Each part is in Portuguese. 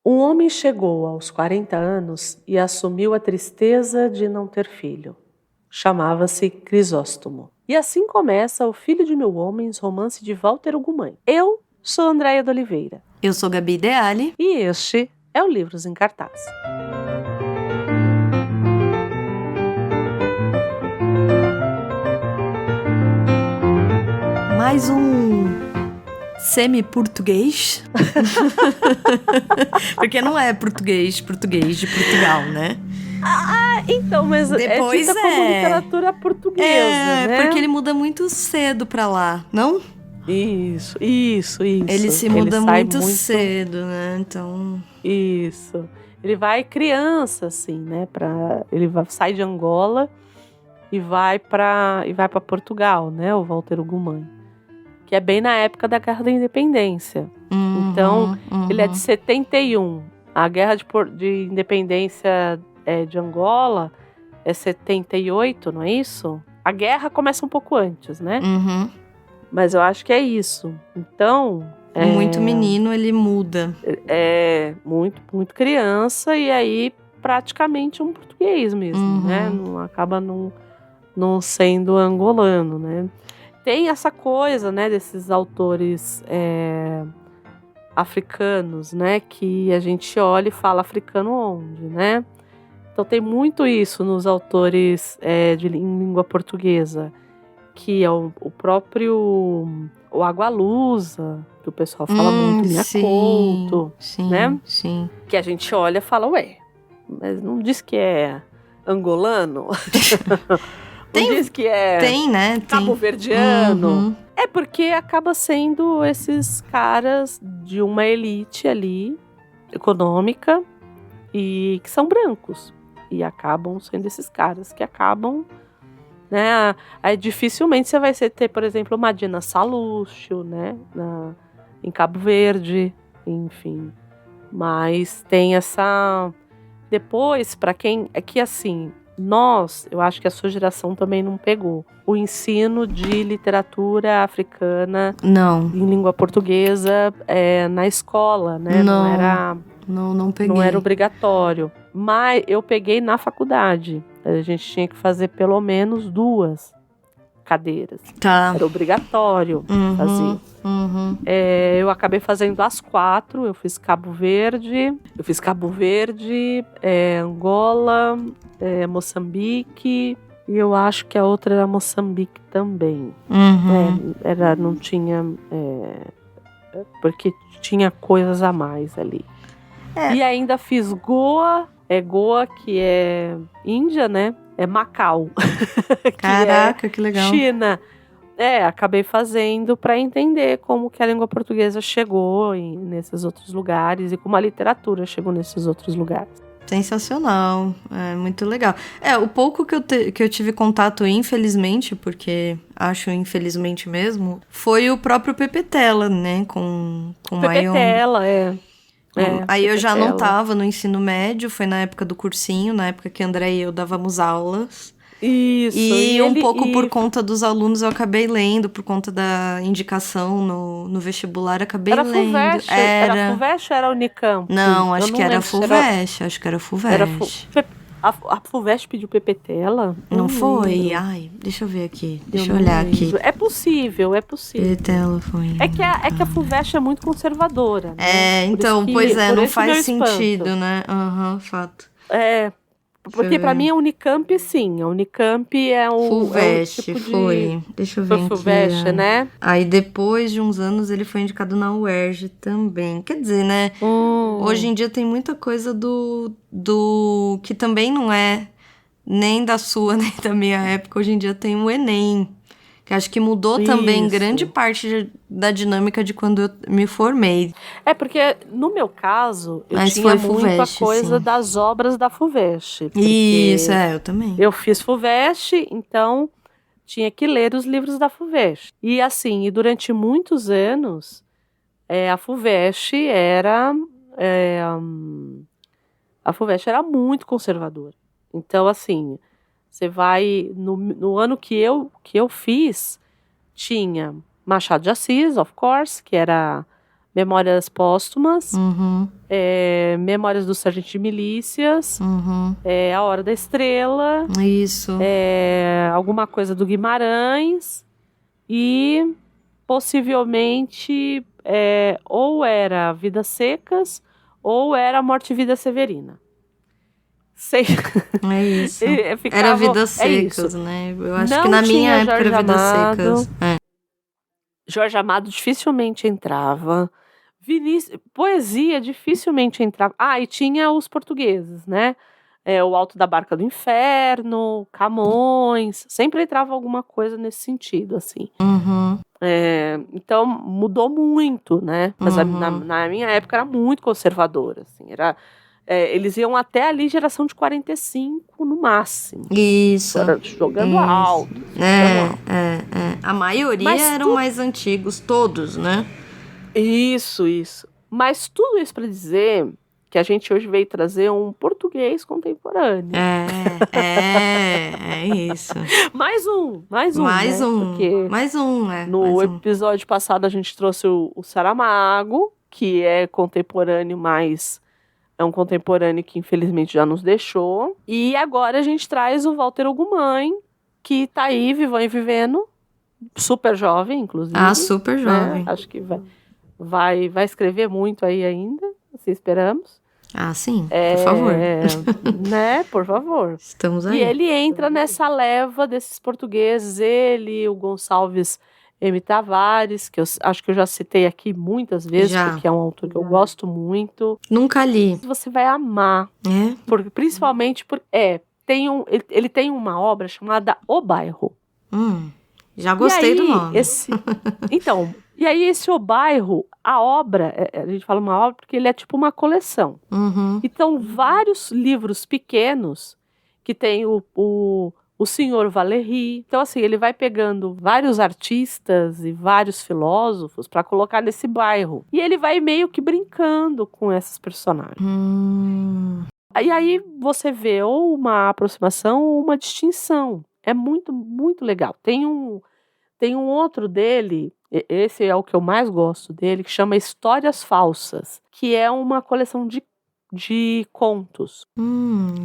Um homem chegou aos 40 anos e assumiu a tristeza de não ter filho. Chamava-se Crisóstomo. E assim começa O Filho de Mil Homens, romance de Walter Ugumãe. Eu sou Andréia de Oliveira. Eu sou Gabi Deali. E este é o Livros em Cartaz. Mais um semi-português. Porque não é português de Portugal, né? Então, mas Depois é dita como literatura portuguesa, né? Porque ele muda muito cedo pra lá, não? Isso. Ele se muda muito cedo, né? Então... Isso. Ele vai criança, assim, né? Sai de Angola e vai para Portugal, né? O Walter Ugumãe. Que é bem na época da Guerra da Independência. Então, ele é de 71. A Guerra de Independência de Angola é 78, não é isso? A guerra começa um pouco antes, né? Mas eu acho que é isso. Então... Muito menino, ele muda. É muito, muito criança e aí praticamente um português mesmo, né? Acaba não sendo angolano, né? Tem essa coisa, né, desses autores africanos, né, que a gente olha e fala africano onde, né? Então tem muito isso nos autores em língua portuguesa, que é o próprio o Agualusa, que o pessoal fala muito, Linha Couto, né? Sim. Que a gente olha e fala, mas não diz que é angolano? Não diz que é cabo-verdiano. É porque acaba sendo esses caras de uma elite ali, econômica, e que são brancos. E acabam sendo esses caras que acabam, né? Aí dificilmente você vai ter, por exemplo, uma Dina Salúcio, né? Em Cabo Verde, enfim. Mas tem essa... Depois, para quem... É que assim... eu acho que a sua geração também não pegou o ensino de literatura africana em língua portuguesa na escola, né? Não peguei. Não era obrigatório. Mas eu peguei na faculdade. A gente tinha que fazer pelo menos 2 cadeiras. Tá. Era obrigatório fazer. Eu acabei fazendo as 4. Eu fiz Cabo Verde, Angola, Moçambique, e eu acho que a outra era Moçambique também. Não tinha... porque tinha coisas a mais ali. E ainda fiz Goa, que é Índia, né? É Macau. Caraca, que legal. China. Acabei fazendo para entender como que a língua portuguesa chegou nesses outros lugares e como a literatura chegou nesses outros lugares. Sensacional, muito legal. O pouco que eu tive contato, infelizmente, porque acho infelizmente mesmo, foi o próprio Pepe Tela, né, com Pepe Tela, Aí eu já não tava no ensino médio, foi na época do cursinho, na época que André e eu dávamos aulas. Isso. E por conta dos alunos eu acabei lendo, por conta da indicação no vestibular, acabei lendo. Era FUVEST ou era Unicamp? Não, acho que era FUVEST. A FUVEST pediu Pepe Tela? Não foi? Ai, deixa eu ver aqui. Deixa eu olhar aqui. É possível. Pepe Tela foi. É que a FUVEST é muito conservadora, né? Não faz sentido, né? Fato. Porque pra mim a Unicamp, sim. A Unicamp é o tipo foi. Deixa eu ver aqui. FUVEST, né? Aí depois de uns anos ele foi indicado na UERJ também. Quer dizer, né? Hoje em dia tem muita coisa do que também não é nem da sua, nem da minha época. Hoje em dia tem o Enem. Que acho que mudou também grande parte da dinâmica de quando eu me formei. Porque no meu caso, eu tinha muito a coisa das obras da FUVEST. Isso, eu também. Eu fiz FUVEST, então tinha que ler os livros da FUVEST. E assim, durante muitos anos, a FUVEST era muito conservadora. Então, assim... Você vai... No ano que eu fiz, tinha Machado de Assis, of course, que era Memórias Póstumas, Uhum. Memórias do Sargento de Milícias, Uhum. A Hora da Estrela, Isso. alguma coisa do Guimarães e possivelmente ou era Vidas Secas ou era Morte e Vida Severina. Sei. É isso. Ficava, Era Vidas Secas, isso. né? Eu acho Não que na minha tinha época Jorge era Vidas Amado. Secas. É. Jorge Amado dificilmente entrava. Poesia dificilmente entrava. Ah, e tinha os portugueses, né? O Alto da Barca do Inferno, Camões. Sempre entrava alguma coisa nesse sentido, assim. Uhum. Então, mudou muito, né? Mas Uhum. na minha época era muito conservadora, assim. Eles iam até ali geração de 45 no máximo. Isso. Jogando Isso. alto. Jogando alto. A maioria eram mais antigos, todos, né? Isso. Mas tudo isso para dizer que a gente hoje veio trazer um português contemporâneo. É isso. Mais um, Mais né? um. Porque Mais um, no episódio passado a gente trouxe o Saramago, que é contemporâneo, mas é um contemporâneo que infelizmente já nos deixou. E agora a gente traz o Walter Ugumãe, que tá aí, vivão e vivendo, super jovem, inclusive. Ah, super jovem. Né? Acho que vai escrever muito aí ainda, assim esperamos. Ah, sim, por favor. Né, por favor. Estamos aí. E ele entra nessa leva desses portugueses, o Gonçalves M. Tavares, que eu acho que eu já citei aqui muitas vezes, porque é um autor que eu gosto muito. Nunca li. Você vai amar. Principalmente porque ele tem uma obra chamada O Bairro. Já gostei do nome. Então, e aí esse O Bairro, a obra, a gente fala uma obra porque ele é tipo uma coleção. Uhum. Então, vários livros pequenos que tem o senhor Valéry. Então, assim, ele vai pegando vários artistas e vários filósofos para colocar nesse bairro. E ele vai meio que brincando com esses personagens. E aí você vê ou uma aproximação ou uma distinção. É muito, muito legal. Tem um outro dele, esse é o que eu mais gosto dele, que chama Histórias Falsas, que é uma coleção de contos.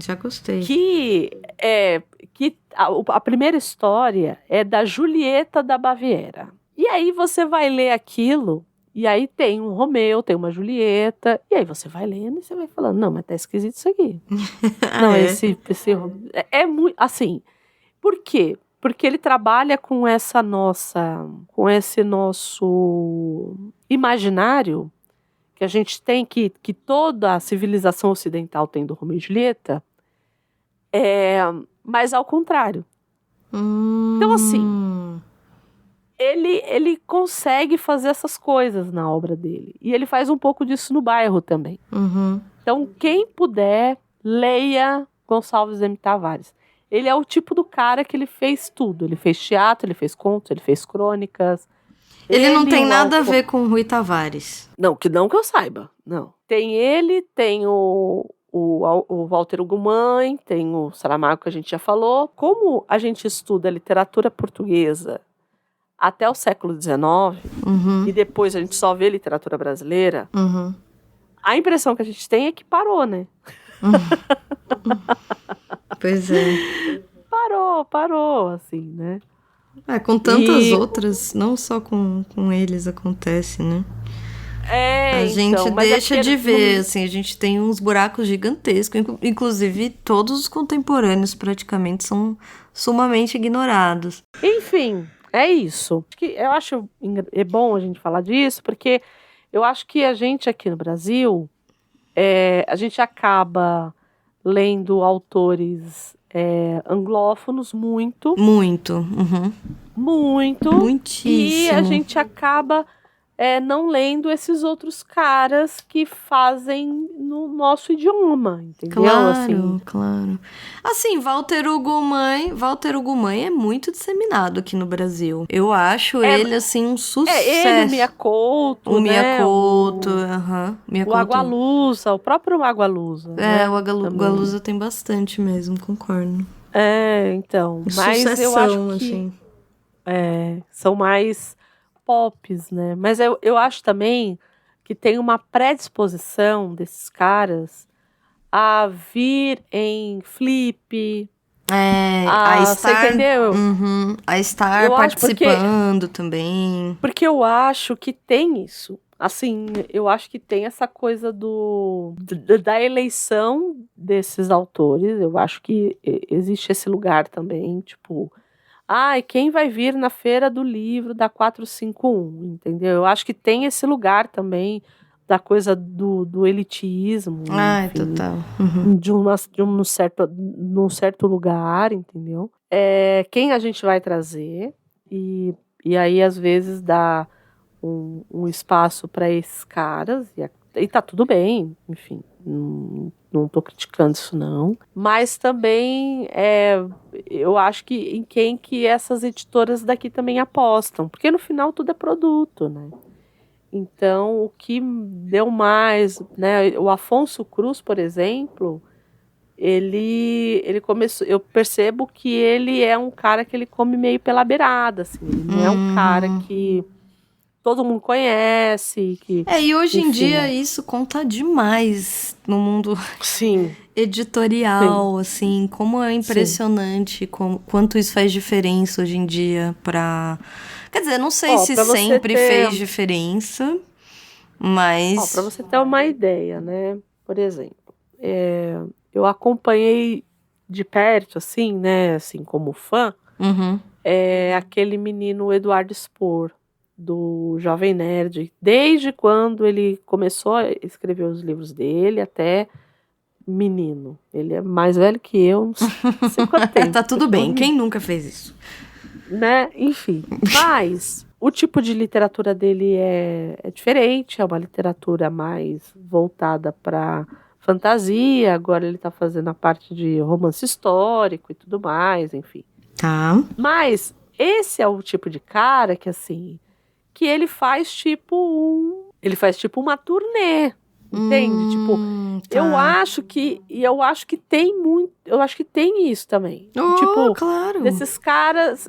Já gostei. Que a primeira história é da Julieta da Baviera. E aí você vai ler aquilo, e aí tem um Romeu, tem uma Julieta, e aí você vai lendo e você vai falando, não, mas tá esquisito isso aqui. Não, esse é muito, assim, por quê? Porque ele trabalha com esse nosso imaginário que a gente tem, que toda a civilização ocidental tem do Romeu e Julieta, mas ao contrário. Então, assim, ele consegue fazer essas coisas na obra dele. E ele faz um pouco disso no Bairro também. Então, quem puder, leia Gonçalves M. Tavares. Ele é o tipo do cara que ele fez tudo. Ele fez teatro, ele fez contos, ele fez crônicas. Ele não tem nada a ver com Rui Tavares. Não que eu saiba, não. Tem ele, tem o Walter Ugumãe, tem o Saramago que a gente já falou. Como a gente estuda literatura portuguesa até o século XIX, e depois a gente só vê literatura brasileira, a impressão que a gente tem é que parou, né? Pois é. Parou, assim, né? Com tantas outras, não só com eles acontece, né? A gente deixa de ver, assim, a gente tem uns buracos gigantescos, inclusive todos os contemporâneos praticamente são sumamente ignorados. Enfim, é isso. Eu acho bom a gente falar disso, porque eu acho que a gente aqui no Brasil, a gente acaba lendo autores anglófonos muito. Muito. Muitíssimo. E a gente acaba não lendo esses outros caras que fazem no nosso idioma, entendeu? Claro. Assim, Walter Ugumãe é muito disseminado aqui no Brasil. Eu acho ele, assim, um sucesso. Ele, o Miyakoto, o Miyakoto, o Agualusa, o próprio Agualusa. O Agualusa tem bastante mesmo, concordo. Então. Mas eu acho que assim. São mais pops, né? Mas eu acho também que tem uma predisposição desses caras a vir em flip, a estar, você entendeu? A estar participando também. Porque eu acho que tem isso. Assim, eu acho que tem essa coisa da eleição desses autores. Eu acho que existe esse lugar também, tipo... quem vai vir na feira do livro da 451, entendeu? Eu acho que tem esse lugar também da coisa do elitismo. Enfim, total. num certo lugar, entendeu? Quem a gente vai trazer e aí, às vezes, dá um espaço para esses caras e tá tudo bem, enfim, não tô criticando isso não, mas também eu acho que em quem que essas editoras daqui também apostam, porque no final tudo é produto, né? Então, o que deu mais, né? O Afonso Cruz, por exemplo, ele começou, eu percebo que ele é um cara que ele come meio pela beirada, assim, ele não é um cara que todo mundo conhece. E hoje em dia isso conta demais no mundo editorial, assim, como é impressionante quanto isso faz diferença hoje em dia pra... Quer dizer, não sei se sempre fez diferença, mas... Pra você ter uma ideia, né? Por exemplo, eu acompanhei de perto, assim, né, assim, como fã, aquele menino Eduardo Spor, do Jovem Nerd, desde quando ele começou a escrever os livros dele até menino. Ele é mais velho que eu, não sei quanto tempo. Tá tudo bem, quem nunca fez isso? Né? Enfim, mas o tipo de literatura dele é diferente, é uma literatura mais voltada para fantasia, agora ele tá fazendo a parte de romance histórico e tudo mais, enfim. Tá. Mas esse é o tipo de cara que, assim, que ele faz tipo uma turnê, entende? Tá. Eu acho que tem isso também. Claro. Desses caras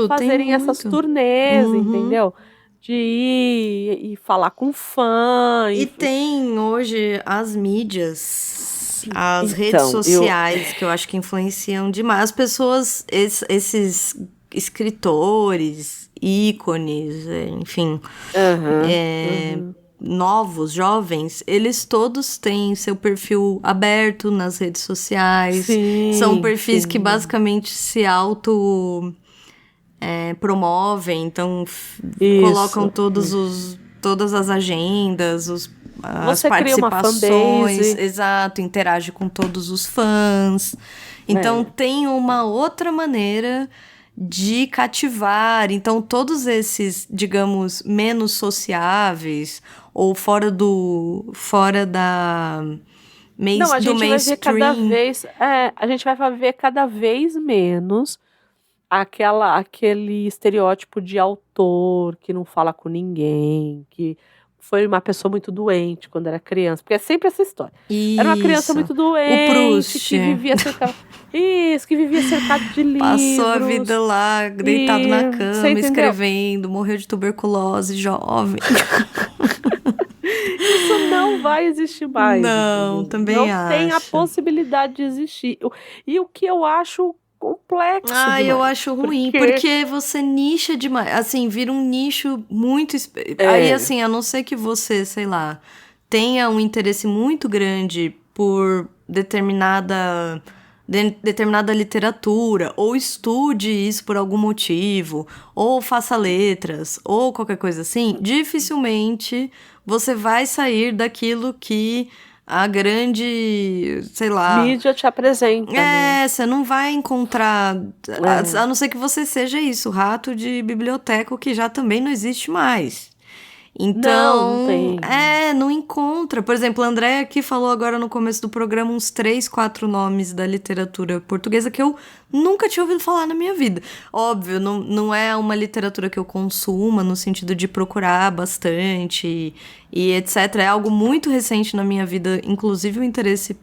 fazerem essas turnês, entendeu? De ir e falar com fã. E tem hoje as mídias, as redes sociais, que eu acho que influenciam demais. As pessoas, esses escritores, ícones, enfim, novos, jovens, eles todos têm seu perfil aberto nas redes sociais. São perfis que basicamente se promovem, então colocam todas as agendas, as participações, exato, interage com todos os fãs. Então tem uma outra maneira de cativar. Então todos esses, digamos, menos sociáveis ou fora da do mainstream. A gente vai ver cada vez menos aquele estereótipo de autor que não fala com ninguém, que foi uma pessoa muito doente quando era criança, porque é sempre essa história. Isso. Era uma criança muito doente, o Proust, que vivia cercado de livros. Passou a vida lá, deitado na cama, escrevendo, morreu de tuberculose, jovem. Isso não vai existir mais. Não, também acho. Não tem a possibilidade de existir. E o que eu acho complexo demais. Eu acho ruim, porque você nicha demais, assim, vira um nicho muito... Aí, assim, a não ser que você, sei lá, tenha um interesse muito grande por determinada literatura, ou estude isso por algum motivo, ou faça letras, ou qualquer coisa assim, dificilmente você vai sair daquilo que a grande, sei lá... mídia te apresenta. Você não vai encontrar... A não ser que você seja isso, rato de biblioteca, que já também não existe mais. Então, não tem. Não encontra. Por exemplo, a Andréia aqui falou agora no começo do programa uns 3, 4 nomes da literatura portuguesa que eu nunca tinha ouvido falar na minha vida. Óbvio, não é uma literatura que eu consuma no sentido de procurar bastante e etc. É algo muito recente na minha vida, inclusive o interesse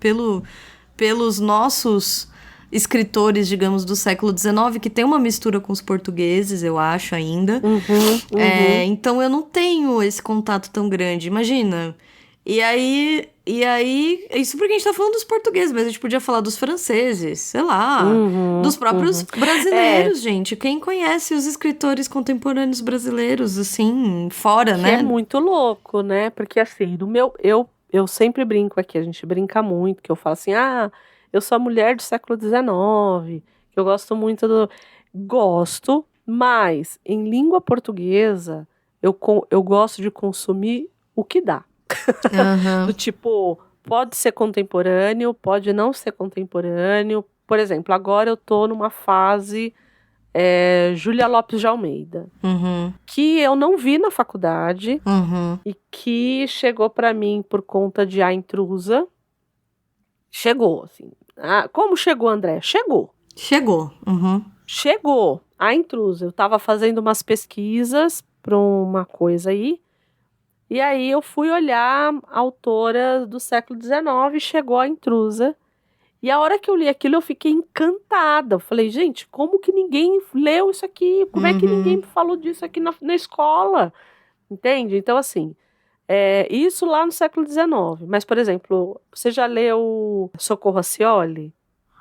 pelos nossos escritores, digamos, do século XIX, que tem uma mistura com os portugueses, eu acho, ainda. Então eu não tenho esse contato tão grande, imagina. E aí, isso porque a gente tá falando dos portugueses, mas a gente podia falar dos franceses, sei lá, dos próprios brasileiros, gente. Quem conhece os escritores contemporâneos brasileiros, assim, fora, né? É muito louco, né? Porque assim, eu sempre brinco aqui, a gente brinca muito, que eu falo assim, eu sou a mulher do século XIX, que eu gosto muito do... Gosto, mas em língua portuguesa, eu gosto de consumir o que dá. Do tipo, pode ser contemporâneo, pode não ser contemporâneo. Por exemplo, agora eu tô numa fase Júlia Lopes de Almeida, que eu não vi na faculdade e que chegou pra mim por conta de A Intrusa. Chegou, assim. Como chegou, André? Chegou. Chegou A Intrusa. Eu tava fazendo umas pesquisas pra uma coisa aí. E aí eu fui olhar autoras do século XIX e chegou A Intrusa. E a hora que eu li aquilo, eu fiquei encantada. Eu falei, gente, como que ninguém leu isso aqui? Como é que ninguém falou disso aqui na escola? Entende? Então, assim, isso lá no século XIX. Mas, por exemplo, você já leu Socorro Acioli?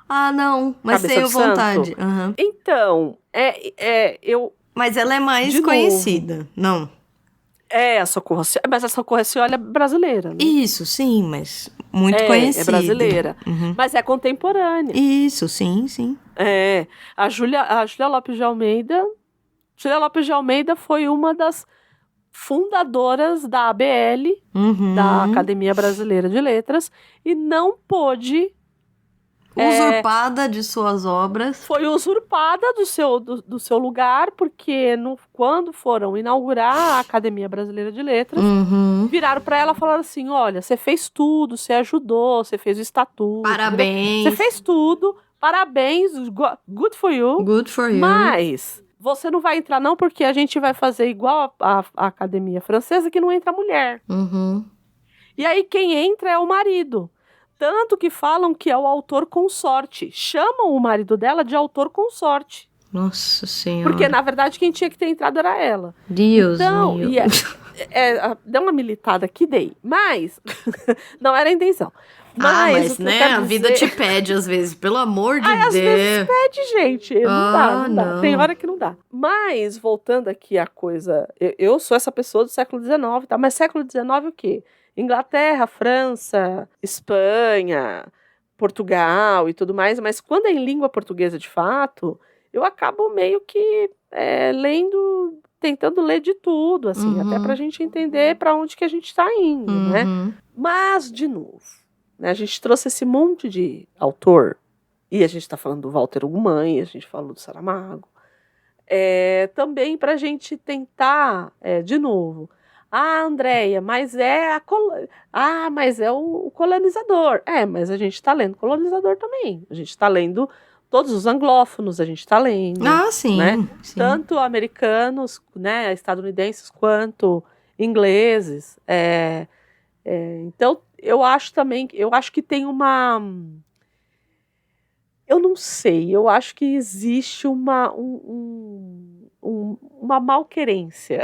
Ah, não, mas Cabeça tenho de Santo? vontade. Então, Mas ela é mais De conhecida, não? a Socorro Acioli, mas a Socorro Acioli é brasileira, né? Isso, sim, mas muito conhecida. É brasileira, mas é contemporânea. Isso, sim. A Júlia Lopes de Almeida. Júlia Lopes de Almeida foi uma das fundadoras da ABL, da Academia Brasileira de Letras, e não pôde... Usurpada de suas obras. Foi usurpada do seu lugar, porque quando foram inaugurar a Academia Brasileira de Letras, viraram para ela e falaram assim, olha, você fez tudo, você ajudou, você fez o estatuto. Parabéns. Você fez tudo, parabéns, good for you. Good for you. Mas você não vai entrar não, porque a gente vai fazer igual a Academia Francesa, que não entra mulher. E aí quem entra é o marido. Tanto que falam que é o autor consorte. Chamam o marido dela de autor consorte. Nossa Senhora. Porque, na verdade, quem tinha que ter entrado era ela. Deus então, meu. Deu uma militada aqui, dei. Mas, não era a intenção. Mas né, a vida te pede às vezes, pelo amor de Deus. Às vezes pede, gente. Não dá. Tem hora que não dá. Mas, voltando aqui à coisa... Eu sou essa pessoa do século XIX, tá? Mas século XIX o quê? Inglaterra, França, Espanha, Portugal e tudo mais, mas quando é em língua portuguesa de fato, eu acabo meio que lendo, tentando ler de tudo, assim, até pra gente entender pra onde que a gente tá indo, né? Mas, de novo, né, a gente trouxe esse monte de autor, e a gente tá falando do Walter Ugumãe, a gente falou do Saramago, também pra gente tentar, de novo, Andréia, mas mas é o colonizador. Mas a gente está lendo colonizador também. A gente está lendo todos os anglófonos, a gente está lendo. Sim, né? sim. Tanto americanos, né, estadunidenses, quanto ingleses. Então, eu acho que tem uma... Eu não sei, eu acho que existe uma malquerência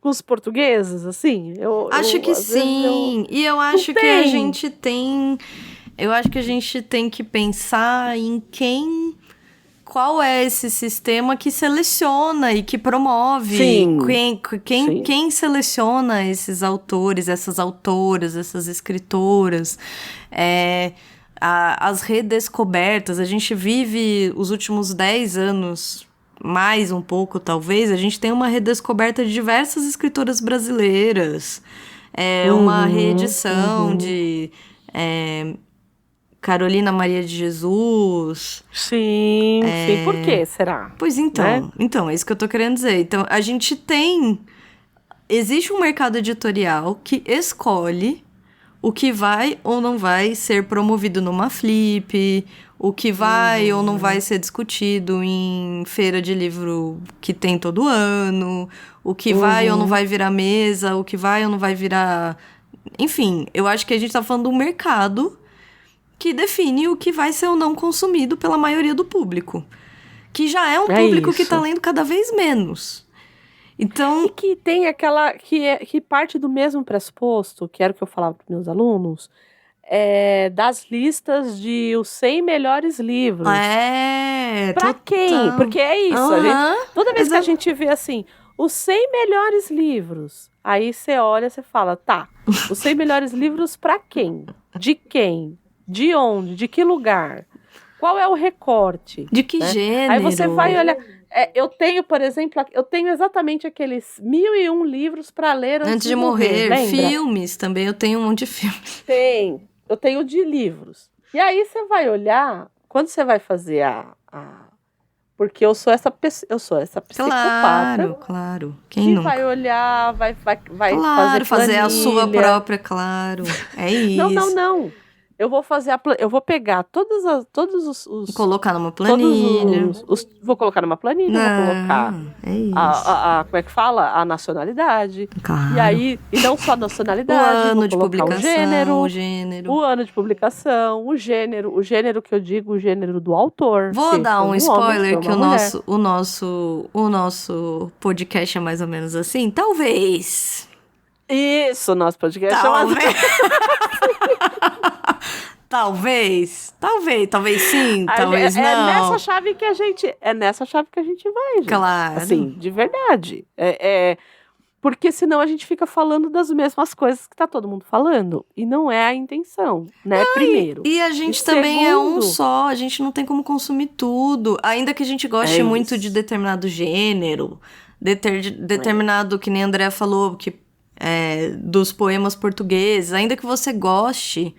com os portugueses, assim. Acho que sim. E eu acho que a gente tem... Eu acho que a gente tem que pensar em qual é esse sistema que seleciona e que promove. Sim. Quem seleciona esses autores, essas autoras, essas escritoras. As redescobertas. A gente vive os últimos 10 anos... mais um pouco, talvez, a gente tem uma redescoberta de diversas escritoras brasileiras. Uma reedição de Carolina Maria de Jesus. Sim. Por que será? Pois então, né? Então, é isso que eu tô querendo dizer. Então, a gente tem... Existe um mercado editorial que escolhe o que vai ou não vai ser promovido numa flip, o que vai ou não vai ser discutido em feira de livro que tem todo ano, o que vai ou não vai virar mesa, o que vai ou não vai virar... Enfim, eu acho que a gente tá falando de um mercado que define o que vai ser ou não consumido pela maioria do público. Que já é um público que tá lendo cada vez menos. Então... E que tem aquela... Que parte do mesmo pressuposto, que era o que eu falava para meus alunos, das listas de os 100 melhores livros. Pra quem? Porque é isso. Toda vez que a gente vê assim, os 100 melhores livros, aí você olha e você fala, tá, os 100 melhores livros pra quem? De quem? De onde? De que lugar? Qual é o recorte? De que gênero? Aí você vai olhar... eu tenho, por exemplo, exatamente aqueles 1001 livros para ler antes de morrer. Lembra? Filmes também, eu tenho um monte de filmes. Eu tenho de livros. E aí você vai olhar, quando você vai fazer porque eu sou essa psicopata. Claro. Quem não? Vai olhar, vai fazer a sua própria, claro. É isso. Não. Eu vou fazer eu vou pegar todos os colocar numa planilha. Vou colocar numa planilha, vou colocar como é que fala? A nacionalidade. Claro. E aí, e não só a nacionalidade, o ano de publicação, o gênero. O ano de publicação, o gênero que eu digo, o gênero do autor. Vou dar um spoiler que o nosso podcast é mais ou menos assim, talvez. Isso, nosso podcast é mais ou menos Talvez sim, talvez não. É nessa chave que a gente vai, gente. Claro. Assim, de verdade. Porque senão a gente fica falando das mesmas coisas que tá todo mundo falando. E não é a intenção, né? Primeiro. E a gente também é um só, a gente não tem como consumir tudo. Ainda que a gente goste muito de determinado gênero, determinado, que nem a Andrea falou, dos poemas portugueses, ainda que você goste...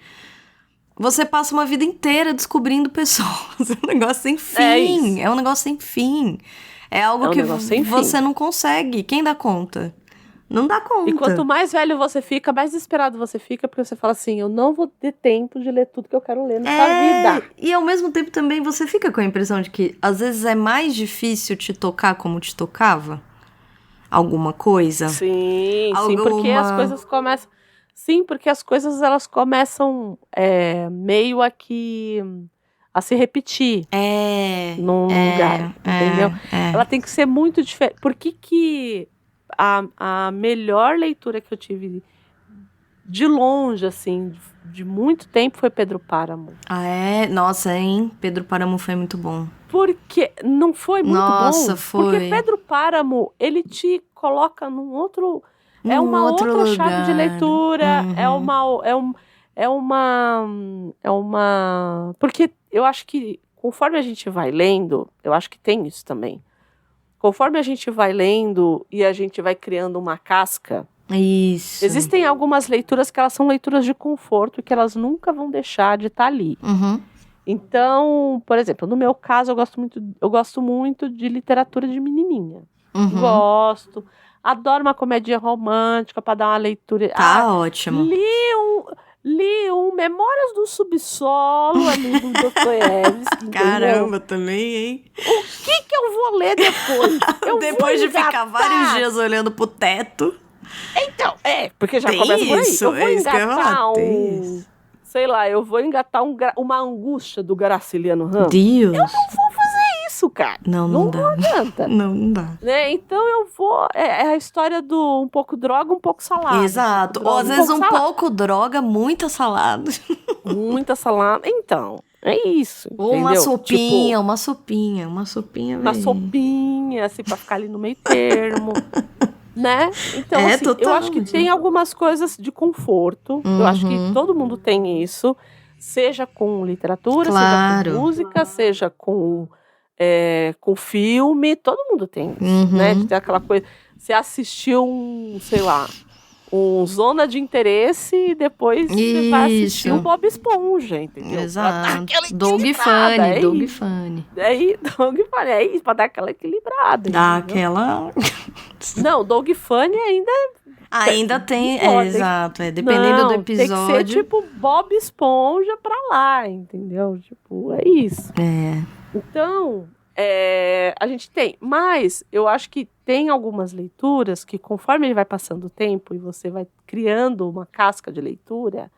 Você passa uma vida inteira descobrindo pessoas. É um negócio sem fim. É um negócio sem fim. É algo que você não consegue. Quem dá conta? Não dá conta. E quanto mais velho você fica, mais desesperado você fica, porque você fala assim, eu não vou ter tempo de ler tudo que eu quero ler nessa vida. E ao mesmo tempo também você fica com a impressão de que às vezes é mais difícil te tocar como te tocava. Alguma coisa. Sim, porque as coisas começam... Sim, porque as coisas elas começam meio a se repetir num lugar, entendeu? Ela tem que ser muito diferente. Por que a melhor leitura que eu tive de longe, assim, de muito tempo, foi Pedro Páramo? Nossa, hein? Pedro Páramo foi muito bom. Porque não foi muito bom? Nossa, foi. Porque Pedro Páramo, ele te coloca num outro... É uma outra chave de leitura, porque eu acho que conforme a gente vai lendo, eu acho que tem isso também. Conforme a gente vai lendo e a gente vai criando uma casca, isso. Existem algumas leituras que elas são leituras de conforto e que elas nunca vão deixar de estar ali. Então, por exemplo, no meu caso, eu gosto muito de literatura de menininha. Gosto. Adoro uma comédia romântica para dar uma leitura. Ótimo. Li um Memórias do Subsolo ali do Dostoiévski. Caramba, também, hein? O que eu vou ler depois? Depois de ficar vários dias olhando pro teto. Então, porque já começa por aí. Eu vou engatar sei lá, eu vou engatar uma angústia do Graciliano Ramos. Deus. Eu não vou fazer isso, cara. Não dá. Não adianta. Não dá. Né? Então eu vou... É a história do um pouco droga, um pouco salada. Exato. Ou às vezes um pouco droga, muita salada. Muita salada. Então, é isso. Ou entendeu? uma sopinha. Uma sopinha, assim, pra ficar ali no meio termo. Né? Então, assim, eu acho que tem algumas coisas de conforto. Eu acho que todo mundo tem isso. Seja com literatura, seja com música, seja com filme. Todo mundo tem isso, né? De ter aquela coisa... Você assistiu sei lá, um Zona de Interesse e depois você vai assistir o Bob Esponja, entendeu? Exato. Doug Funny. Doug Funny, é isso, pra dar aquela equilibrada. Dá aquela... Não, Doug Funny ainda tem, exato, dependendo do episódio. Tem que ser tipo Bob Esponja pra lá, entendeu? Tipo, é isso. Então, a gente tem, mas eu acho que tem algumas leituras que conforme ele vai passando o tempo e você vai criando uma casca de leitura,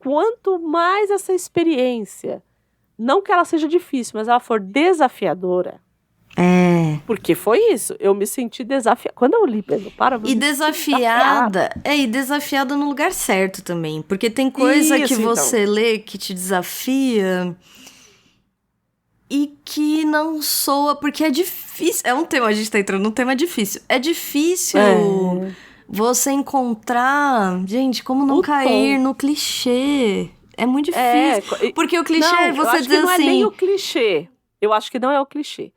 quanto mais essa experiência, não que ela seja difícil, mas ela for desafiadora. Porque foi isso, eu me senti desafiada. Quando eu li Pedro Páramo, E desafiada, e desafiada no lugar certo também. Porque tem coisa que você lê que te desafia e que não soa, porque é difícil. É um tema, a gente tá entrando num tema difícil. É difícil você encontrar, gente, como não cair no clichê. É muito difícil. Porque o clichê, você diz assim... não é nem o clichê. Eu acho que não é o clichê.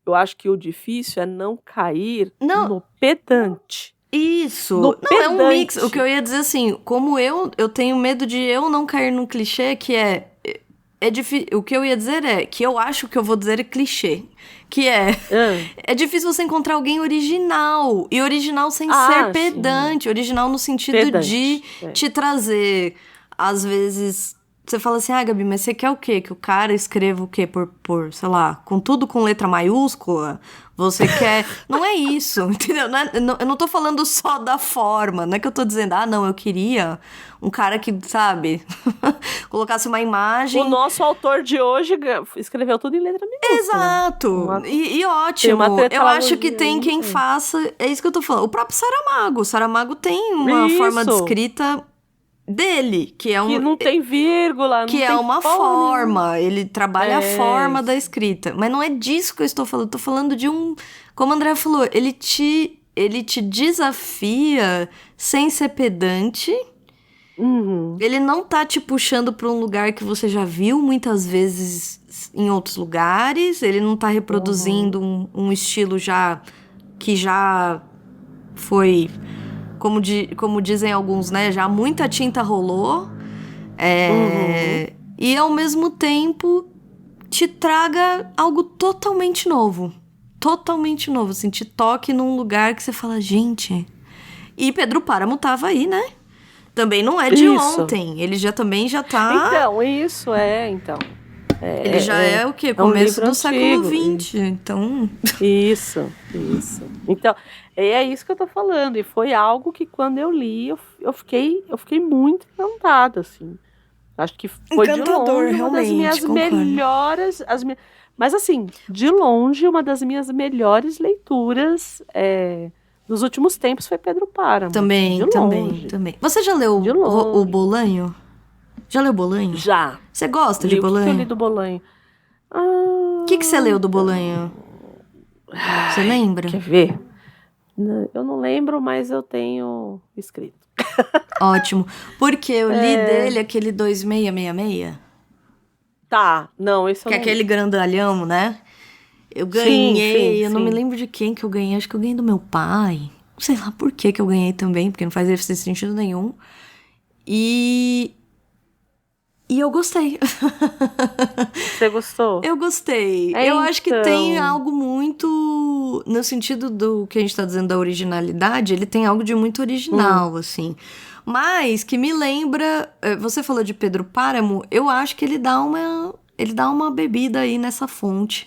Eu acho que o difícil é não cair no pedante. Isso. É um mix. O que eu ia dizer assim, como eu tenho medo de eu não cair num clichê, que é difícil. O que eu ia dizer é que eu acho que eu vou dizer é clichê. Que é difícil você encontrar alguém original. E original sem ser pedante. Original no sentido de te trazer, às vezes... Você fala assim, Gabi, mas você quer o quê? Que o cara escreva o quê? Por sei lá, com tudo com letra maiúscula? Você quer... Não é isso, entendeu? Eu não tô falando só da forma. Não é que eu tô dizendo, não, eu queria um cara que, sabe, colocasse uma imagem... O nosso autor de hoje escreveu tudo em letra minúscula. Exato. E ótimo. Eu acho que tem quem faça... É isso que eu tô falando. O próprio Saramago. O Saramago tem uma forma de escrita... dele, que é um... Que não tem vírgula, que é uma forma, ele trabalha a forma da escrita. Mas não é disso que eu estou falando, eu tô falando de um... Como a Andrea falou, ele te desafia sem ser pedante. Ele não tá te puxando pra um lugar que você já viu muitas vezes em outros lugares. Ele não tá reproduzindo um estilo que já foi... Como dizem alguns, né? Já muita tinta rolou. E, ao mesmo tempo, te traga algo totalmente novo. Totalmente novo. Assim, te toque num lugar que você fala, gente... E Pedro Páramo tava aí, né? Também não é de ontem. Ele também já tá... Então, isso então. Ele já é o quê? Começo do século XX. Então... Isso. Então... É isso que eu tô falando, e foi algo que quando eu li, eu fiquei muito encantada, assim. Acho que foi encantador, de longe uma das minhas concordo. melhores... Mas assim, de longe, uma das minhas melhores leituras nos últimos tempos foi Pedro Páramo. Também. Você já leu o Bolanho? Já leu Bolanho? Já. Você gosta de Bolanho? O que eu li do Bolanho? O que você leu do Bolanho? Você lembra? Quer ver? Eu não lembro, mas eu tenho escrito. Ótimo. Porque eu li dele aquele 2666. Tá, não, esse eu não... Que é aquele grandalhão, né? Eu ganhei, eu não me lembro de quem que eu ganhei. Acho que eu ganhei do meu pai. Não sei lá por que eu ganhei também, porque não faz sentido nenhum. E eu gostei. Você gostou? Eu gostei. Eu acho que tem algo muito... No sentido do que a gente tá dizendo da originalidade, ele tem algo de muito original, assim. Mas que me lembra... Você falou de Pedro Páramo, eu acho que ele dá uma bebida aí nessa fonte.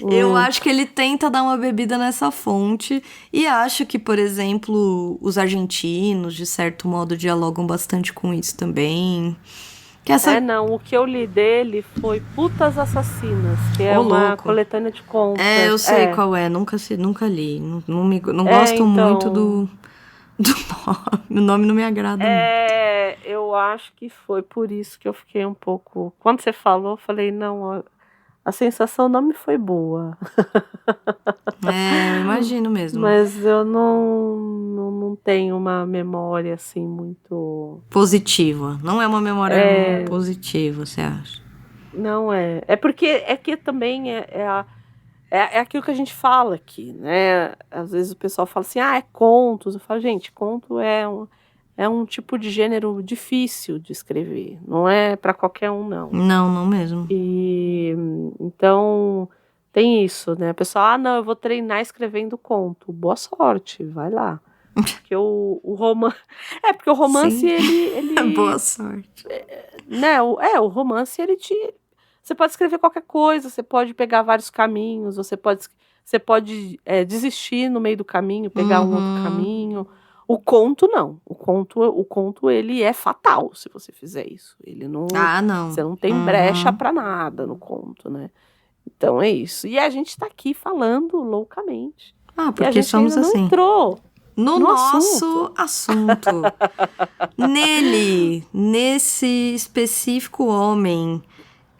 Eu acho que ele tenta dar uma bebida nessa fonte. E acho que, por exemplo, os argentinos, de certo modo, dialogam bastante com isso também. O que eu li dele foi Putas Assassinas, que é uma coletânea de contos. Eu sei qual é, nunca li. Não gosto muito do nome. O nome não me agrada muito. Eu acho que foi por isso que eu fiquei um pouco... Quando você falou, eu falei, não, a sensação não me foi boa. Eu imagino mesmo. Mas eu não tenho uma memória, assim, muito... Positiva. Não é uma memória positiva, você acha? Não é. É porque que também é aquilo que a gente fala aqui, né? Às vezes o pessoal fala assim, é contos. Eu falo, gente, conto é um tipo de gênero difícil de escrever. Não é para qualquer um, não. Não mesmo. E então tem isso, né? O pessoal, não, eu vou treinar escrevendo conto. Boa sorte, vai lá. Porque o romance... porque o romance, Sim. ele... Boa sorte. O romance, ele te... Você pode escrever qualquer coisa, você pode pegar vários caminhos, você pode desistir no meio do caminho, pegar um outro caminho, O conto não. O conto ele é fatal se você fizer isso. Ele não. Não. Você não tem brecha pra nada no conto, né? Então é isso. E a gente tá aqui falando loucamente. Porque e a gente somos ainda assim. Não entrou no nosso assunto. Nesse específico homem.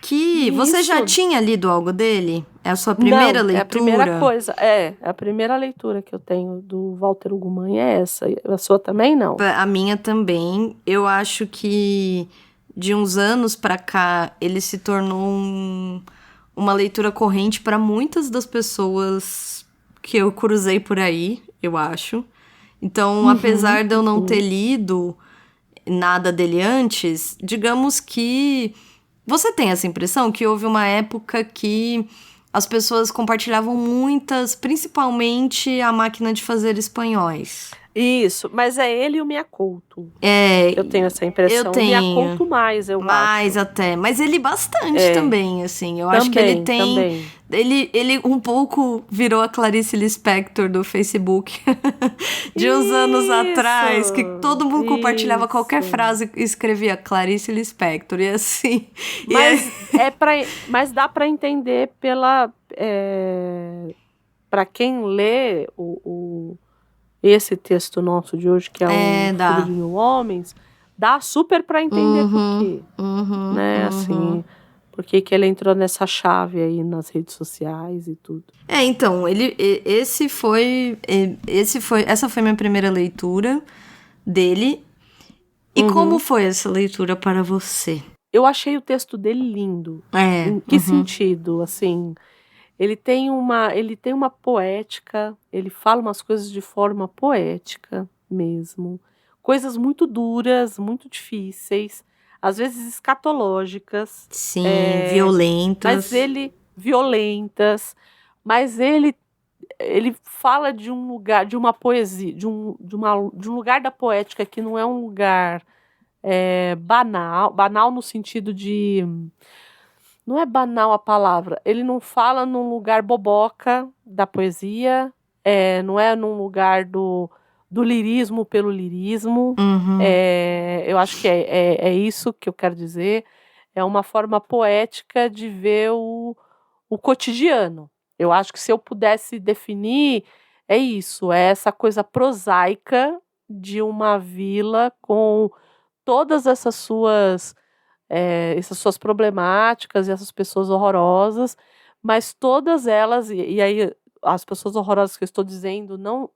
Que você já tinha lido algo dele? É a sua primeira leitura? É a primeira coisa. A primeira leitura que eu tenho do Walter Ugumãe é essa. A sua também não? A minha também. Eu acho que de uns anos pra cá ele se tornou uma leitura corrente para muitas das pessoas que eu cruzei por aí, eu acho. Então, apesar de eu não ter lido nada dele antes, digamos que você tem essa impressão que houve uma época que as pessoas compartilhavam muitas, principalmente a máquina de fazer espanhóis. Isso, mas é ele e o Mia Couto. Eu tenho essa impressão. Eu tenho. O Mia Couto mais, eu acho. Mais até. Mas ele bastante também, assim. Eu acho que ele tem... Também. Ele um pouco virou a Clarice Lispector do Facebook. De uns anos atrás, que todo mundo compartilhava qualquer frase e escrevia Clarice Lispector. E assim... Mas dá pra entender pela... pra quem lê esse texto nosso de hoje, que é o Filho de Mil Homens, dá super pra entender por quê. Né, assim... Por que ele entrou nessa chave aí nas redes sociais e tudo. Então, essa foi minha primeira leitura dele. E como foi essa leitura para você? Eu achei o texto dele lindo. Em que sentido? Assim, ele tem uma poética, ele fala umas coisas de forma poética mesmo. Coisas muito duras, muito difíceis. Às vezes escatológicas. Sim, violentas. Mas ele fala de um lugar, de uma poesia, de um lugar da poética que não é um lugar banal no sentido de... Não é banal a palavra. Ele não fala num lugar boboca da poesia, não é num lugar do lirismo pelo lirismo. Eu acho que é isso que eu quero dizer. É uma forma poética de ver o cotidiano. Eu acho que se eu pudesse definir, é isso. É essa coisa prosaica de uma vila com todas essas suas problemáticas e essas pessoas horrorosas, mas todas elas, e aí as pessoas horrorosas que eu estou dizendo, não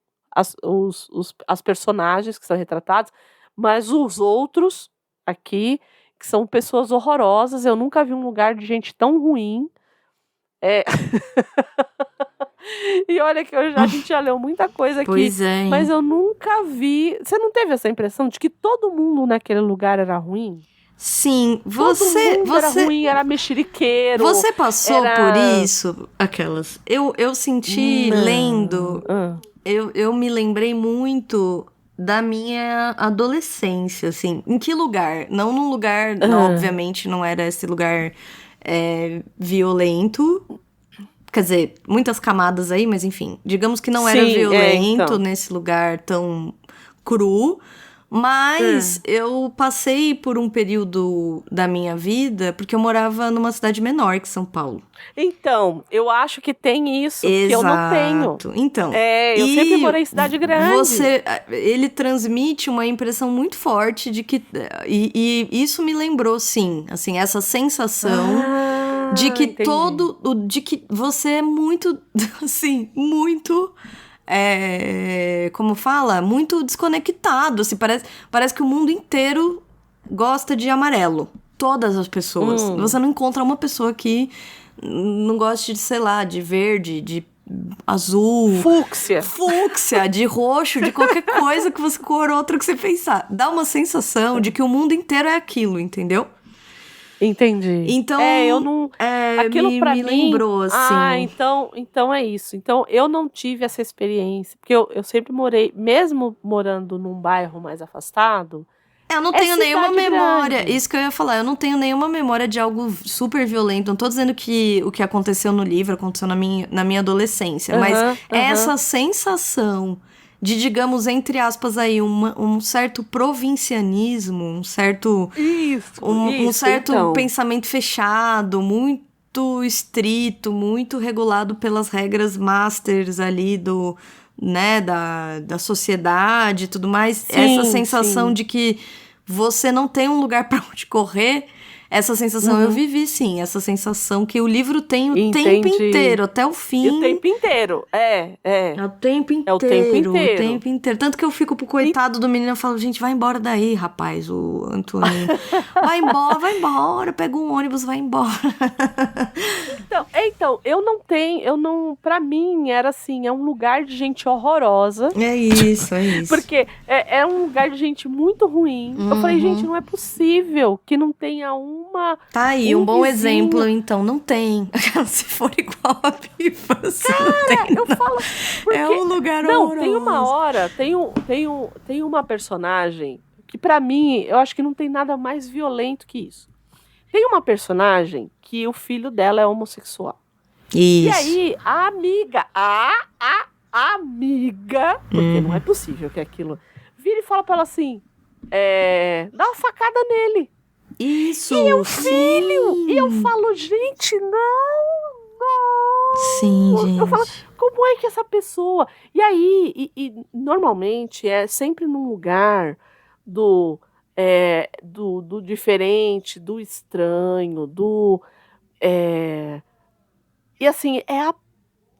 as personagens que são retratadas, mas os outros aqui, que são pessoas horrorosas. Eu nunca vi um lugar de gente tão ruim. E olha que a gente já leu muita coisa aqui, mas eu nunca vi... Você não teve essa impressão de que todo mundo naquele lugar era ruim? Sim, era ruim, era mexeriqueiro. Você passou por isso? Aquelas. Eu senti lendo... Eu me lembrei muito da minha adolescência, assim. Em que lugar? Não num lugar... Obviamente não era esse lugar violento. Quer dizer, muitas camadas aí, mas enfim. Digamos que não era violento nesse lugar tão cru. Mas eu passei por um período da minha vida, porque eu morava numa cidade menor que São Paulo. Então, eu acho que tem isso, que eu não tenho. Então, eu sempre morei em cidade grande. Ele transmite uma impressão muito forte de que... E isso me lembrou, sim, assim, essa sensação de que de que você é muito, assim, muito... como fala? Muito desconectado. Assim, parece que o mundo inteiro gosta de amarelo. Todas as pessoas. Você não encontra uma pessoa que não goste de, sei lá, de verde, de azul. Fúcsia, de roxo, de qualquer coisa que você cor outra que você pensar. Dá uma sensação de que o mundo inteiro é aquilo, entendeu? Entendi. Então, eu não... aquilo pra me mim... lembrou, assim. Então é isso. Então, eu não tive essa experiência. Porque eu sempre morei... Mesmo morando num bairro mais afastado... Eu não tenho nenhuma memória. Grande. Isso que eu ia falar. Eu não tenho nenhuma memória de algo super violento. Não tô dizendo que o que aconteceu no livro aconteceu na minha adolescência. Mas essa sensação digamos, entre aspas aí, um certo provincianismo, um certo... Um certo então. pensamento fechado, muito estrito, muito regulado pelas regras masters ali né, da sociedade e tudo mais. Sim, essa sensação sim. de que você não tem um lugar para onde correr, essa sensação eu vivi, sim. Essa sensação que o livro tem o tempo inteiro, até o fim. E o tempo inteiro, É o tempo inteiro. É o tempo inteiro. O tempo inteiro. Tanto que eu fico pro coitado do menino, eu falo, gente, vai embora daí, rapaz, o Antônio. Vai embora, pega um ônibus, vai embora. Então, pra mim, era assim, é um lugar de gente horrorosa. É isso. Porque é um lugar de gente muito ruim. Eu falei, gente, não é possível que não tenha uma... Tá aí, um bom exemplo, então, não tem. Se for igual a Pipa, cara, eu falo... Porque... É um lugar não, horroroso. tem uma hora, tem uma personagem que pra mim, eu acho que não tem nada mais violento que isso. Tem uma personagem que o filho dela é homossexual. Isso. E aí, a amiga, porque não é possível que aquilo... Vira e fala pra ela assim, dá uma facada nele. Isso, e é o filho! E eu falo, gente, não! Sim, gente. Eu falo, como é que essa pessoa... E aí, normalmente, é sempre num lugar do diferente, do estranho, E assim, é a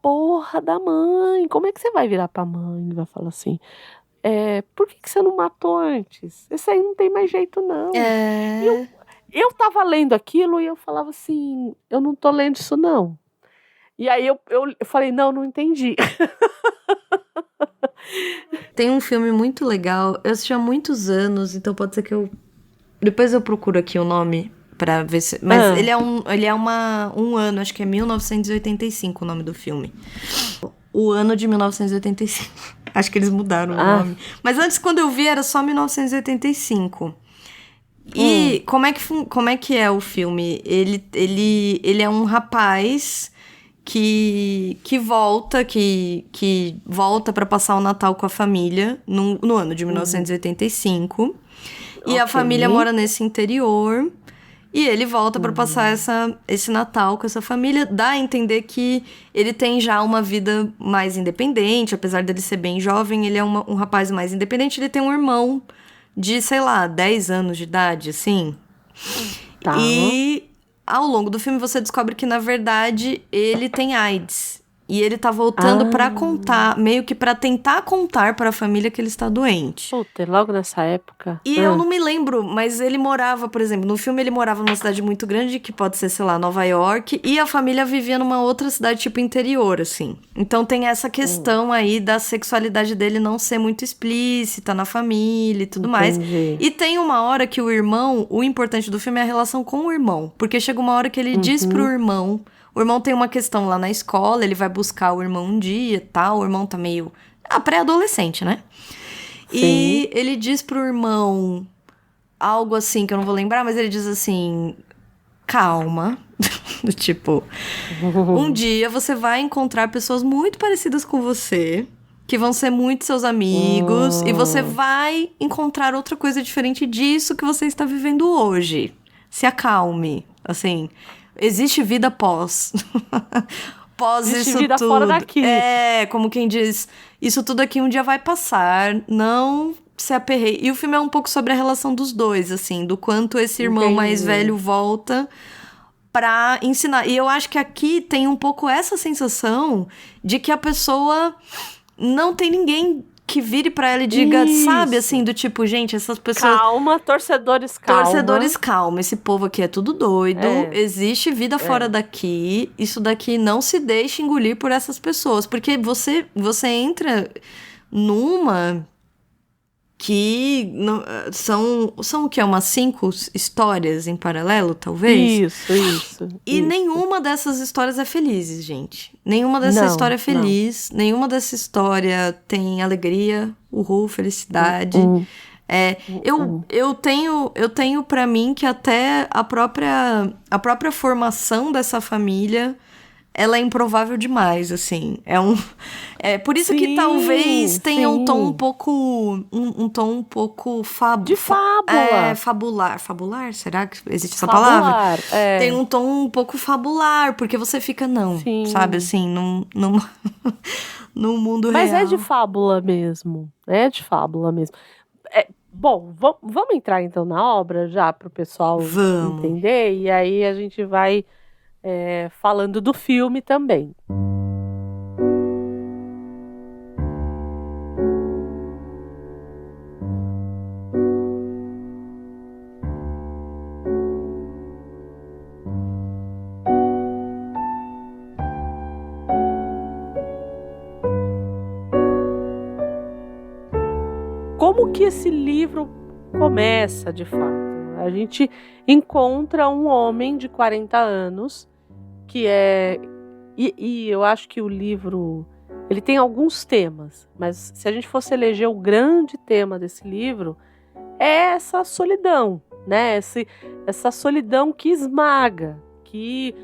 porra da mãe. Como é que você vai virar pra mãe e vai falar assim... por que você não matou antes? Esse aí não tem mais jeito, não. Eu tava lendo aquilo e eu falava assim, eu não tô lendo isso, não. E aí eu falei, não entendi. Tem um filme muito legal, eu assisti há muitos anos, então pode ser que depois eu procuro aqui o nome pra ver se... Mas ele é um ano, acho que é 1985 o nome do filme. O ano de 1985. Acho que eles mudaram o nome. Mas antes, quando eu vi, era só 1985. E como é que é o filme? Ele é um rapaz que volta pra passar o Natal com a família no ano de 1985. E a família mora nesse interior. E ele volta pra passar esse Natal com essa família. Dá a entender que ele tem já uma vida mais independente. Apesar dele ser bem jovem, ele é um rapaz mais independente. Ele tem um irmão de, sei lá, 10 anos de idade, assim. Tá. E ao longo do filme você descobre que, na verdade, ele tem AIDS. E ele tá voltando pra contar, meio que pra tentar contar pra família que ele está doente. Puta, logo nessa época. E eu não me lembro, mas ele morava, por exemplo, no filme ele morava numa cidade muito grande, que pode ser, sei lá, Nova York, e a família vivia numa outra cidade, tipo, interior, assim. Então tem essa questão aí da sexualidade dele não ser muito explícita na família e tudo mais. E tem uma hora que o importante do filme é a relação com o irmão, porque chega uma hora que ele diz pro irmão... O irmão tem uma questão lá na escola, ele vai buscar o irmão um dia e tal, o irmão tá meio... pré-adolescente, né? Sim. E ele diz pro irmão algo assim, que eu não vou lembrar, mas ele diz assim... Calma. Do tipo... Um dia você vai encontrar pessoas muito parecidas com você, que vão ser muito seus amigos, e você vai encontrar outra coisa diferente disso que você está vivendo hoje. Se acalme, assim... Existe vida pós. Existe isso vida tudo. Fora daqui. Como quem diz, isso tudo aqui um dia vai passar, não se aperreie. E o filme é um pouco sobre a relação dos dois, assim, do quanto esse irmão mais velho volta pra ensinar. E eu acho que aqui tem um pouco essa sensação de que a pessoa não tem ninguém que vire pra ela e diga, sabe, assim, do tipo, gente, essas pessoas... Calma, torcedores, calma. Torcedores, calma. Esse povo aqui é tudo doido. Existe vida fora daqui. Isso daqui não se deixa engolir por essas pessoas. Porque você entra numa... que são o quê? Umas 5 histórias em paralelo, talvez? Isso. E nenhuma dessas histórias é feliz, gente. Nenhuma dessa história é feliz. Nenhuma dessa história tem alegria, felicidade. Eu tenho pra mim que até a própria formação dessa família ela é improvável demais, assim. É por isso que Sim, talvez tenha um sim. tom um pouco... Um tom um pouco... De fábula. Fabular. Fabular? Será que existe essa palavra? Fabular, Tem um tom um pouco fabular, porque você fica, não, Sim. sabe, assim, no mundo Mas real. é de fábula mesmo. É de fábula mesmo. Bom, vamos entrar então na obra já para o pessoal Vamos. entender. E aí a gente vai falando do filme também. Como que esse livro começa, de fato? A gente encontra um homem de 40 anos que é... E eu acho que o livro... Ele tem alguns temas, mas se a gente fosse eleger o grande tema desse livro, é essa solidão, né? Essa solidão que esmaga, que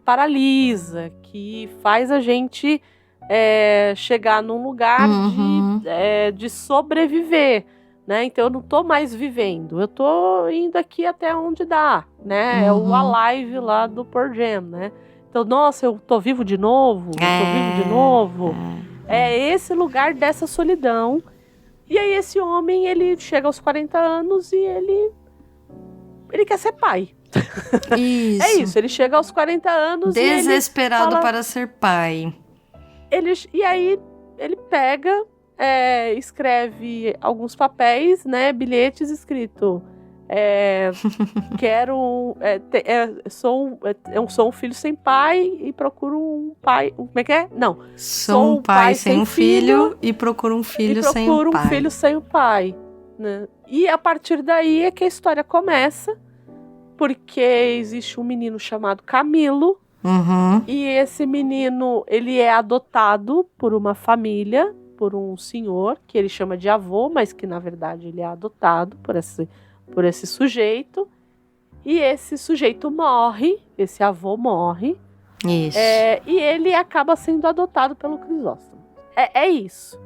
paralisa, que faz a gente chegar num lugar de sobreviver, né? Então eu não tô mais vivendo, eu tô indo aqui até onde dá, né? É o Alive lá do Pearl Jam, né? Então, nossa, eu tô vivo de novo, É esse lugar dessa solidão. E aí esse homem, ele chega aos 40 anos e ele quer ser pai. Isso. É isso, ele chega aos 40 anos desesperado e ele fala, para ser pai. E aí ele pega, escreve alguns papéis, né, bilhetes escrito... sou um filho sem pai e procuro um pai. Como é que é? Não. Sou um pai sem um filho e procuro um filho sem um pai. Procuro um filho sem o pai. Né? E a partir daí é que a história começa, porque existe um menino chamado Camilo. E esse menino, ele é adotado por uma família, por um senhor, que ele chama de avô, mas que na verdade ele é adotado por esse sujeito, e esse sujeito morre, esse avô morre, isso. E ele acaba sendo adotado pelo Crisóstomo. É isso.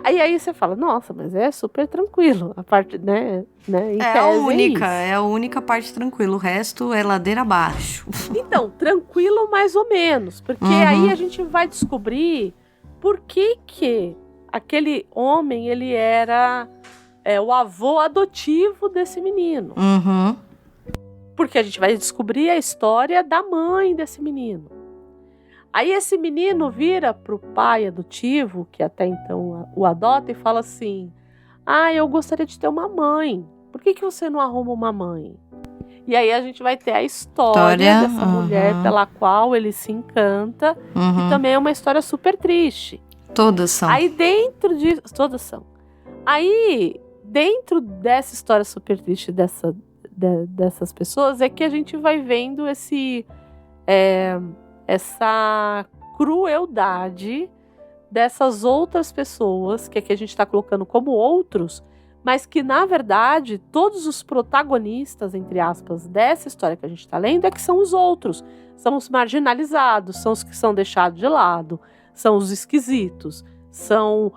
E aí você fala, nossa, mas é super tranquilo, a parte, né em tese, é a única parte tranquila, o resto é ladeira abaixo. Então, tranquilo mais ou menos, porque aí a gente vai descobrir por que aquele homem, ele era... o avô adotivo desse menino. Porque a gente vai descobrir a história da mãe desse menino. Aí esse menino vira pro pai adotivo, que até então o adota, e fala assim, eu gostaria de ter uma mãe. Por que você não arruma uma mãe? E aí a gente vai ter a história dessa mulher pela qual ele se encanta, que também é uma história super triste. Todas são. Aí dentro disso... Todas são. Aí... Dentro dessa história super triste dessas pessoas é que a gente vai vendo essa crueldade dessas outras pessoas, que aqui a gente está colocando como outros, mas que, na verdade, todos os protagonistas, entre aspas, dessa história que a gente está lendo, que são os outros. São os marginalizados, são os que são deixados de lado, são os esquisitos, são...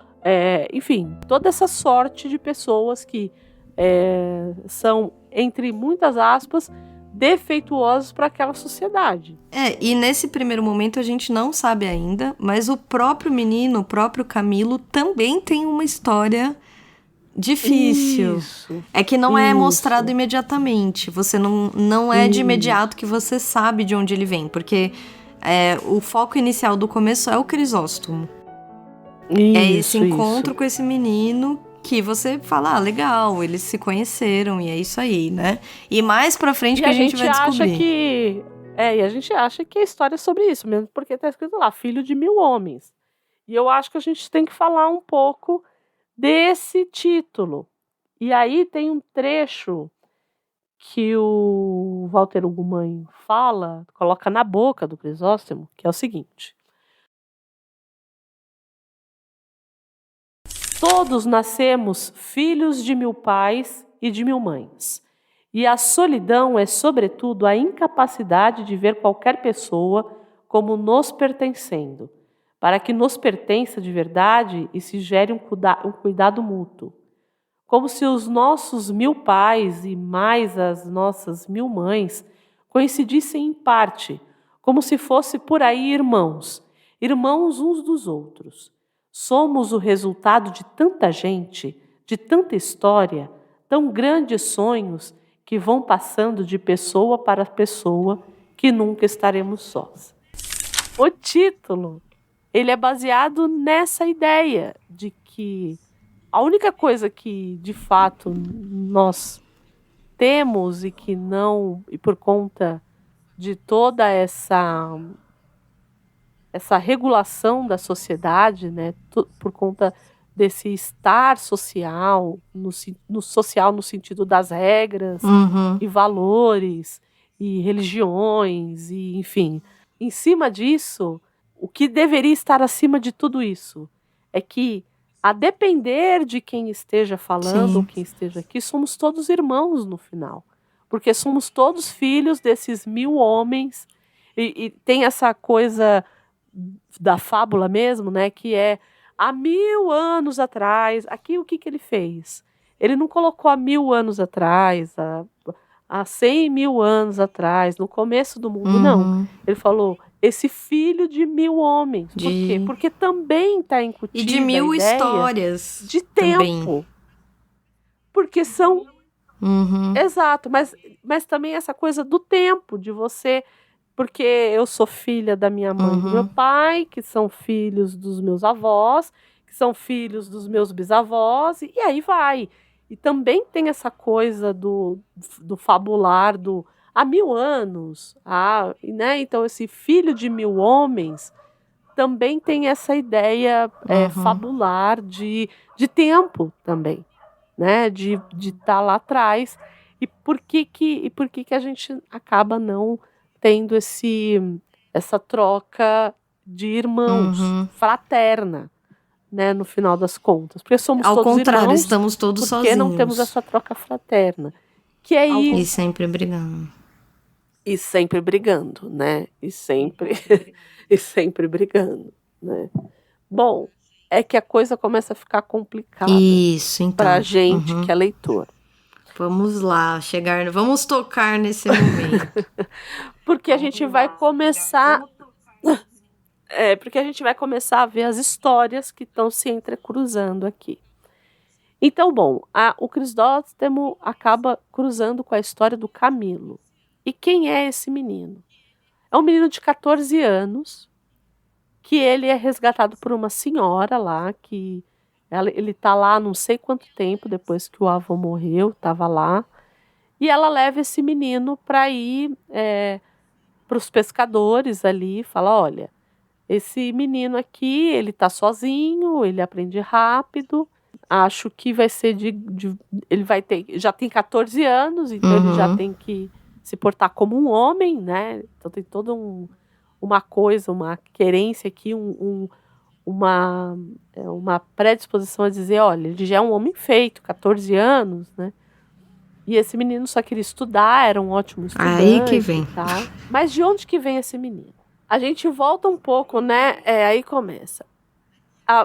enfim, toda essa sorte de pessoas que são, entre muitas aspas, defeituosos para aquela sociedade. E nesse primeiro momento a gente não sabe ainda, mas o próprio menino, o próprio Camilo, também tem uma história difícil. Isso, é que não é mostrado imediatamente. Você não é de imediato que você sabe de onde ele vem, porque o foco inicial do começo é o Crisóstomo. Esse encontro com esse menino que você fala, legal, eles se conheceram e é isso aí, né? E mais pra frente que a gente vai descobrir. E a gente acha que a história é sobre isso mesmo, porque tá escrito lá, filho de 1000 homens. E eu acho que a gente tem que falar um pouco desse título. E aí tem um trecho que o Walter Ugumãe fala, coloca na boca do Crisóstomo, que é o seguinte: todos nascemos filhos de 1000 pais e de 1000 mães. E a solidão é, sobretudo, a incapacidade de ver qualquer pessoa como nos pertencendo, para que nos pertença de verdade e se gere um cuidado mútuo. Como se os nossos 1000 pais e mais as nossas 1000 mães coincidissem em parte, como se fosse por aí irmãos, irmãos uns dos outros. Somos o resultado de tanta gente, de tanta história, tão grandes sonhos que vão passando de pessoa para pessoa, que nunca estaremos sós. O título, ele é baseado nessa ideia de que a única coisa que, de fato, nós temos e que não, e por conta de toda essa regulação da sociedade, né, por conta desse estar social, no social no sentido das regras e valores e religiões, e enfim. Em cima disso, o que deveria estar acima de tudo isso é que, a depender de quem esteja falando ou quem esteja aqui, somos todos irmãos no final. Porque somos todos filhos desses 1000 homens. E tem essa coisa da fábula mesmo, né? Que é, há 1000 anos atrás, aqui o que ele fez? Ele não colocou há 1000 anos atrás, há 100 mil anos atrás, no começo do mundo, não. Ele falou, esse filho de 1000 homens. Por quê? Porque também está incutido. E de 1000 histórias. De tempo. Também. Porque são. Exato, mas também essa coisa do tempo, de você. Porque eu sou filha da minha mãe e do meu pai, que são filhos dos meus avós, que são filhos dos meus bisavós, e aí vai. E também tem essa coisa do fabular, há 1000 anos, né? Então esse filho de 1000 homens também tem essa ideia fabular de tempo também, né? De estar lá atrás. E por que a gente acaba não tendo essa troca de irmãos, fraterna, né, no final das contas? Porque somos todos irmãos. Ao contrário, estamos todos sozinhos. Porque não temos essa troca fraterna. Que é isso. E sempre brigando. E sempre brigando, né? E sempre brigando, né? Bom, é que a coisa começa a ficar complicada. Isso, então. Pra gente que é leitor. Vamos lá, vamos tocar nesse momento. Porque a gente vai começar... porque a gente vai começar a ver as histórias que estão se entrecruzando aqui. Então, bom, o Crisóstomo acaba cruzando com a história do Camilo. E quem é esse menino? É um menino de 14 anos, que ele é resgatado por uma senhora lá, que ele está lá não sei quanto tempo depois que o avô morreu, estava lá, e ela leva esse menino para ir para os pescadores ali, fala, olha, esse menino aqui, ele está sozinho, ele aprende rápido, acho que vai ser ele vai ter, já tem 14 anos, então ele já tem que se portar como um homem, né? Então tem toda uma coisa, uma querência aqui, uma predisposição a dizer, olha, ele já é um homem feito, 14 anos, né? E esse menino só queria estudar, era um ótimo estudante. Aí que vem. Tá? Mas de onde que vem esse menino? A gente volta um pouco, né? Aí começa.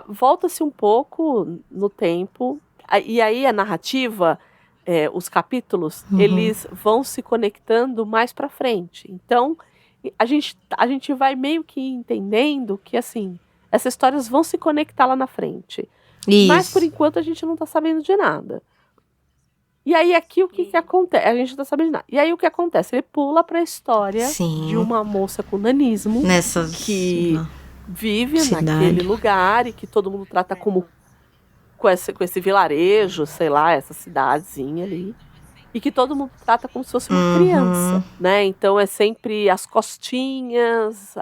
Volta-se um pouco no tempo, e aí a narrativa, os capítulos, eles vão se conectando mais para frente. Então, a gente vai meio que entendendo que, assim, essas histórias vão se conectar lá na frente. Isso. Mas, por enquanto, a gente não está sabendo de nada. E aí, aqui, o que acontece? A gente não está sabendo de nada. E aí, o que acontece? Ele pula para a história de uma moça com nanismo que vive naquele lugar e que todo mundo trata como com esse vilarejo, sei lá, essa cidadezinha ali. E que todo mundo trata como se fosse uma criança, né? Então, é sempre as costinhas,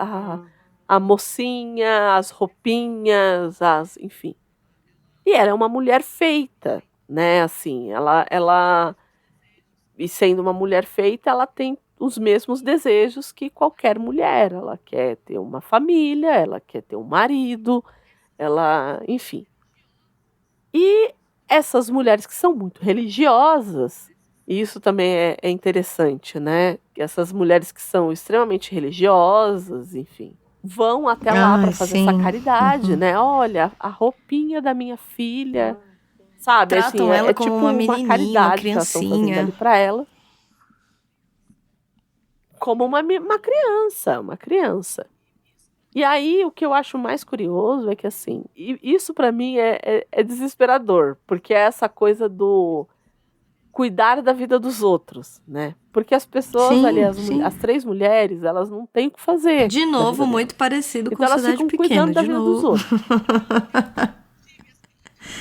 a mocinha, as roupinhas, enfim. E ela é uma mulher feita, né? Assim, ela e sendo uma mulher feita, ela tem os mesmos desejos que qualquer mulher. Ela quer ter uma família, ela quer ter um marido, enfim. E essas mulheres que são muito religiosas E isso também é interessante, né? Que essas mulheres que são extremamente religiosas, enfim, vão até lá para Ai, fazer essa sim. caridade, Uhum. né? Olha, a roupinha da minha filha, sabe? Assim, Tratam ela é como tipo uma uma menininha, uma caridade que elas estão fazendo criancinha. ali para ela, como uma criança, uma criança. E aí, o que eu acho mais curioso é que, assim, isso para mim é desesperador, porque é essa coisa do cuidar da vida dos outros, né? Porque as pessoas ali, Sim, as sim. 3 mulheres, elas não têm o que fazer De da novo, vida muito delas. parecido com Então elas Cidade ficam cuidando Pequena, da de vida dos novo. outros.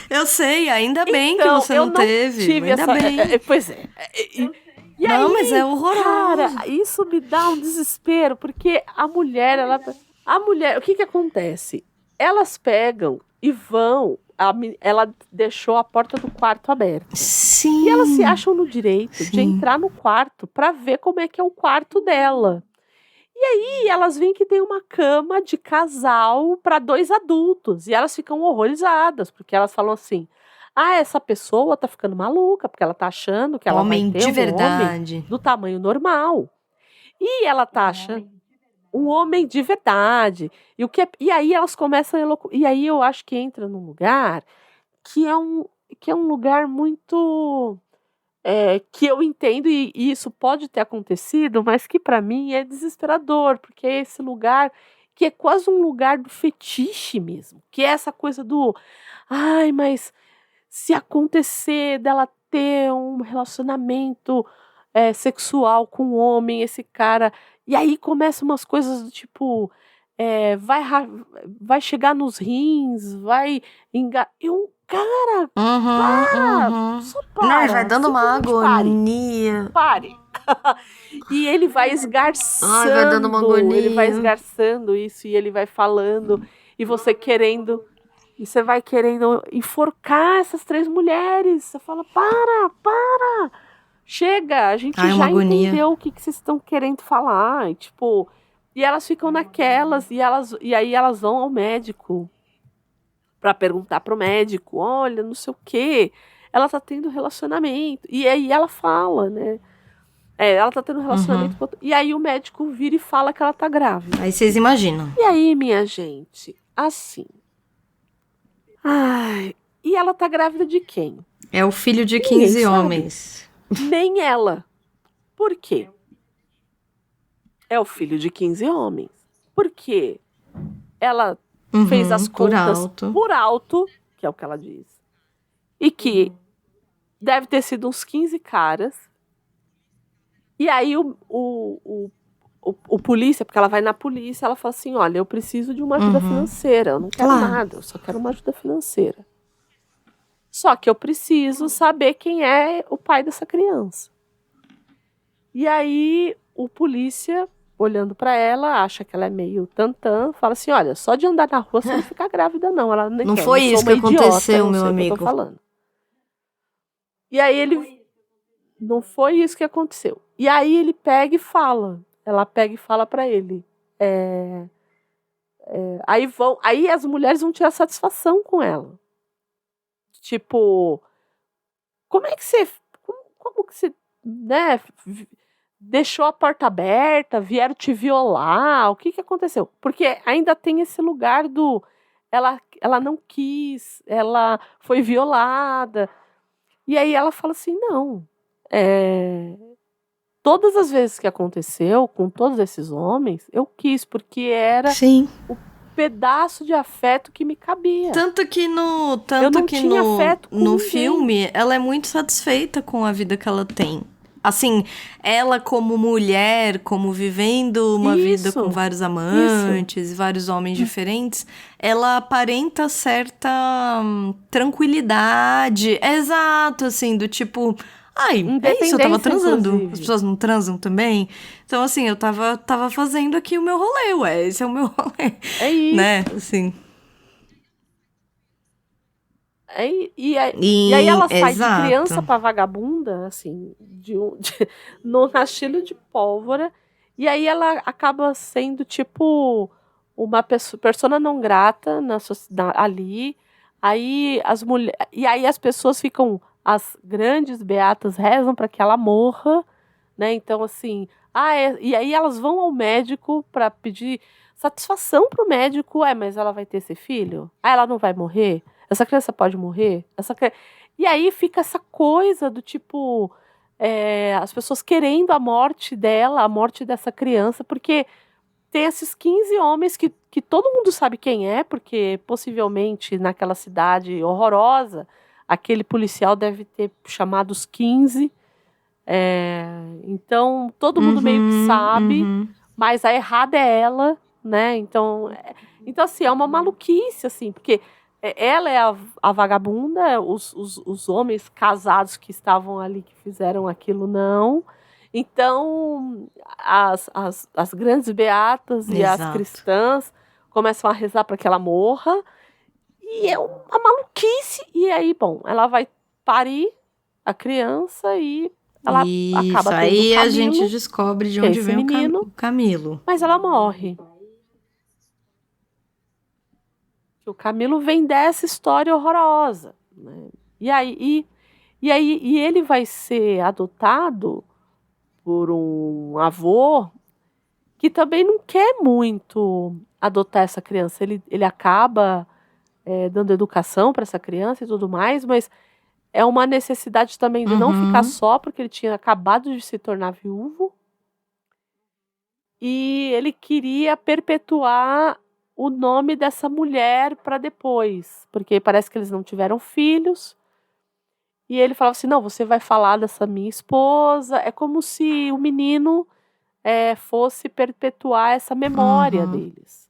Eu sei, ainda bem que Então, você eu não não teve. tive Ainda essa. bem. Pois é. E Não, mas é aí, cara, horroroso. isso me dá um desespero, porque a mulher, o que que acontece? Elas pegam e vão. Ela deixou a porta do quarto aberta. E elas se Sim, acham no direito de sim. entrar no quarto para ver como é que é o quarto dela. E elas veem que tem uma cama de casal para 2 adultos. E elas ficam horrorizadas, porque elas falam assim: ah, essa pessoa tá ficando maluca, porque ela tá achando que ela vai Homem ter de um homem verdade. do tamanho normal. E ela tá achando um homem de verdade. E aí elas começam e aí eu acho que entra num lugar que é um lugar muito que eu entendo e isso pode ter acontecido, mas que para mim é desesperador, porque é esse lugar que é quase um lugar do fetiche mesmo, que é essa coisa do, ai, mas se acontecer dela ter um relacionamento sexual com um homem, esse cara, e aí começam umas coisas do tipo, vai chegar nos rins, cara, Uhum, para, uhum. só Não, e vai para, dando uma simplesmente pare, agonia. pare. E Ai, vai dando uma ele vai agonia. esgarçando isso e ele vai falando, e você querendo, e você vai querendo enforcar essas 3 mulheres. Você fala, para, chega, a gente Ai, uma já agonia. entendeu o que vocês estão querendo falar. E, tipo, e elas ficam naquelas, e aí elas vão ao médico para perguntar pro médico, olha, não sei o quê. Ela tá tendo relacionamento. E aí ela fala, né? Ela tá tendo um Uhum. relacionamento com outro. E aí o médico vira e fala que ela tá grávida. Aí vocês imaginam. E aí, minha gente, assim. Ai. E ela tá grávida de quem? É o filho de Ninguém 15 sabe. homens. Nem ela. Por quê? É o filho de 15 homens. Porque ela fez as Uhum, por contas alto. por alto, que é o que ela diz. E que deve ter sido uns 15 caras. E aí o polícia, porque ela vai na polícia, ela fala assim: olha, eu preciso de uma ajuda Uhum. financeira, eu não quero Claro. nada, eu só quero uma ajuda financeira. Só que eu preciso saber quem é o pai dessa criança. E aí o polícia, olhando para ela, acha que ela é meio tantã, fala assim: olha, só de andar na rua você não fica grávida, não. Ela Não eu não foi sou isso que uma idiota, aconteceu, eu meu sei o que eu tô amigo. falando. E aí ele. Não foi isso que aconteceu. E aí ele pega e fala. Ela pega e fala para ele. Aí as mulheres vão tirar satisfação com ela. Tipo, como é que você, como que você, né, deixou a porta aberta, vieram te violar, o que que aconteceu? Porque ainda tem esse lugar do, ela não quis, ela foi violada. E aí ela fala assim, não, todas as vezes que aconteceu com todos esses homens, eu quis, porque era Sim. o pedaço de afeto que me cabia. Tanto que Eu não tinha afeto com no ninguém. filme, ela é muito satisfeita com a vida que ela tem. Assim, ela como mulher, como vivendo uma vida com vários amantes e vários homens diferentes, ela aparenta certa tranquilidade. Exato, assim, do tipo, ai, é isso, eu tava Independência, transando. inclusive. As pessoas não transam também? Então, assim, eu tava fazendo aqui o meu rolê, ué, esse é o meu rolê. É isso. Né, assim. E aí ela sai de criança Exato. para vagabunda, assim, no rastilho de pólvora, e aí ela acaba sendo tipo uma persona não grata ali. Aí e aí as pessoas ficam, as grandes beatas rezam para que ela morra, né? Então, assim, e aí elas vão ao médico para pedir satisfação pro médico. Mas ela vai ter esse filho? Ela não vai morrer? Essa criança pode morrer? E aí fica essa coisa do tipo, as pessoas querendo a morte dela, a morte dessa criança, porque tem esses 15 homens que todo mundo sabe quem é, porque possivelmente naquela cidade horrorosa, aquele policial deve ter chamado os 15. Então, todo mundo meio que sabe, mas a errada é ela, né? Então assim, é uma maluquice, assim, porque ela é a vagabunda, os homens casados que estavam ali, que fizeram aquilo, não. Então, as grandes beatas e as cristãs começam a rezar para que ela morra, e é uma maluquice. E aí, bom, ela vai parir a criança e ela acaba tendo aí Camilo, a gente descobre de onde vem menino, o Camilo. mas ela morre. O Camilo vem dessa história horrorosa, né? E aí ele vai ser adotado por um avô que também não quer muito adotar essa criança. Ele acaba dando educação para essa criança e tudo mais, mas é uma necessidade também de não ficar só, porque ele tinha acabado de se tornar viúvo. E ele queria perpetuar o nome dessa mulher para depois, porque parece que eles não tiveram filhos. E ele falava assim, não, você vai falar dessa minha esposa. É como se o menino fosse perpetuar essa memória deles.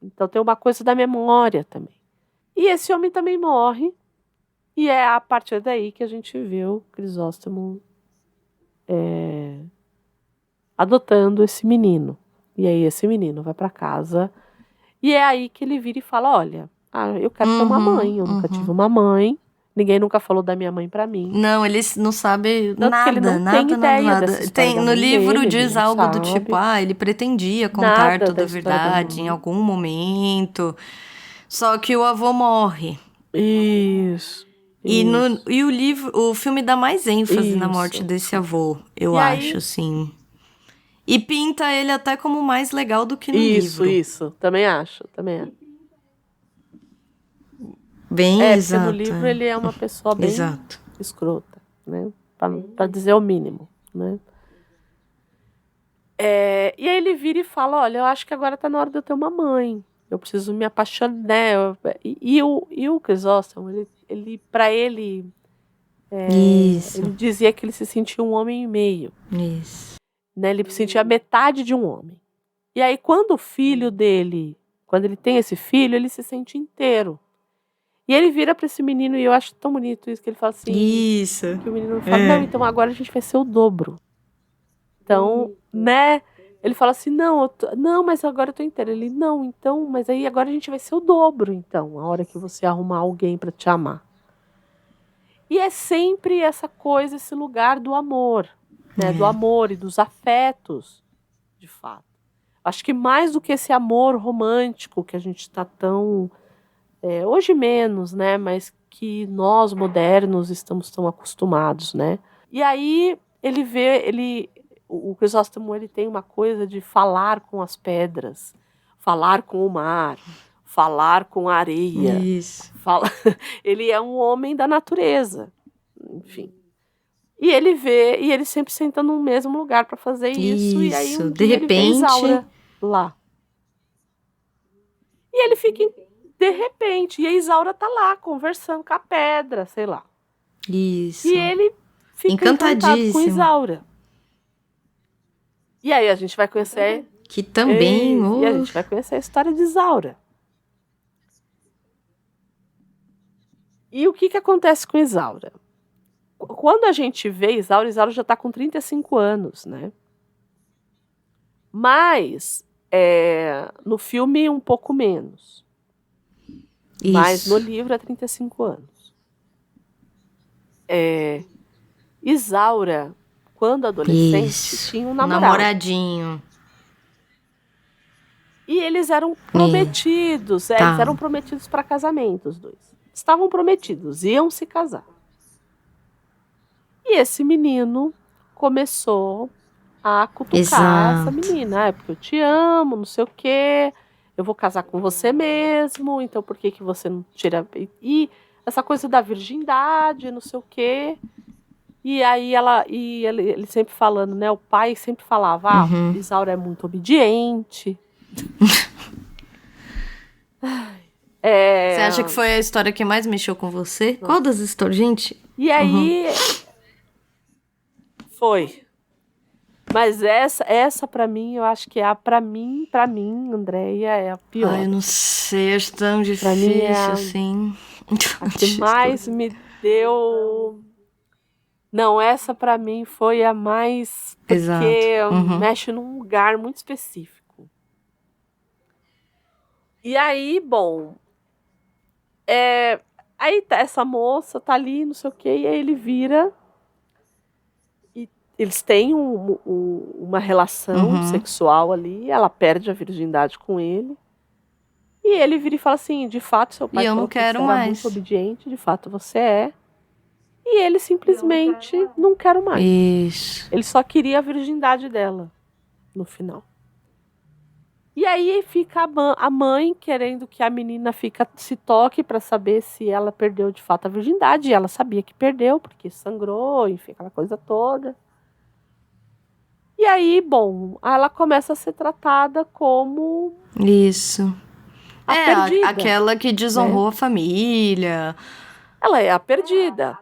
Então tem uma coisa da memória também. E esse homem também morre. E é a partir daí que a gente vê o Crisóstomo adotando esse menino. E aí esse menino vai para casa. E é aí que ele vira e fala, olha, eu quero ter uma mãe. Eu nunca tive uma mãe. Ninguém nunca falou da minha mãe pra mim. Não, ele não sabe nada, ele não nada, tem ideia nada. dessa história Tem, da no mãe livro dele, diz ele não algo do sabe. tipo, ele pretendia contar Nada toda da a história da verdade mãe. em algum momento, só que o avô morre. Isso. E o filme dá mais ênfase na Isso. morte desse avô, eu E acho, aí- assim. E pinta ele até como mais legal do que no livro. Isso. Também acho. Bem Porque exato. no livro ele é uma pessoa bem Exato. escrota, né? Pra dizer o mínimo, né? E aí ele vira e fala, olha, eu acho que agora tá na hora de eu ter uma mãe. Eu preciso me apaixonar. E o Crisóstomo, ele para ele, Isso. ele dizia que ele se sentia um homem e meio. Isso. Né? Ele se sentia metade de um homem. E aí quando ele tem esse filho, ele se sente inteiro. E ele vira para esse menino, e eu acho tão bonito isso, que ele fala assim... Isso. Que o menino fala, não, então agora a gente vai ser o dobro. Então, né? Ele fala assim, não, mas agora eu tô inteiro. Ele, não, então, mas aí agora a gente vai ser o dobro, então, a hora que você arrumar alguém para te amar. E é sempre essa coisa, esse lugar do amor, né? Do amor e dos afetos, de fato. Acho que mais do que esse amor romântico que a gente está tão... hoje menos, né? Mas que nós, modernos, estamos tão acostumados, né? E aí o Crisóstomo, ele tem uma coisa de falar com as pedras, falar com o mar, falar com a areia. Isso. Ele é um homem da natureza, enfim. E ele sempre senta no mesmo lugar para fazer isso. E aí de repente... ele vê Isaura lá. E ele fica de repente, e a Isaura tá lá, conversando com a pedra, sei lá. Isso. E ele fica encantado com Isaura. E aí a gente vai conhecer... Que também... E a gente vai conhecer a história de Isaura. E o que acontece com Isaura? Quando a gente vê Isaura já tá com 35 anos, né? Mas, no filme, um pouco menos. Isso. Mas no livro é 35 anos. Isaura, quando adolescente, tinha um namoradinho. E eles eram prometidos. Eles eram prometidos para casamento, os dois. Estavam prometidos, iam se casar. E esse menino começou a cutucar essa menina. Porque eu te amo, não sei o quê. Eu vou casar com você mesmo. Então por que você não tira... E essa coisa da virgindade, não sei o quê. E aí ele sempre falando, né? O pai sempre falava, Isaura é muito obediente. Você acha que foi a história que mais mexeu com você? Qual das histórias, gente? E aí... Foi. Mas essa pra mim, eu acho que é pra mim, Andréia, é a pior. Ai, eu não sei, acho tão difícil, assim. A que mais me deu... Não, essa pra mim foi a mais... Porque mexe num lugar muito específico. E aí, bom... Aí essa moça tá ali, não sei o quê, e aí ele vira... E eles têm uma relação sexual ali, ela perde a virgindade com ele. E ele vira e fala assim, de fato, seu pai falou que você era muito obediente, de fato você é. E ele simplesmente não quero mais. Isso. Ele só queria a virgindade dela, no final. E aí fica a mãe querendo que a menina se toque para saber se ela perdeu de fato a virgindade. E ela sabia que perdeu, porque sangrou, enfim, aquela coisa toda. E aí, bom, ela começa a ser tratada como... Isso. A perdida. Aquela que desonrou a família. Ela é a perdida.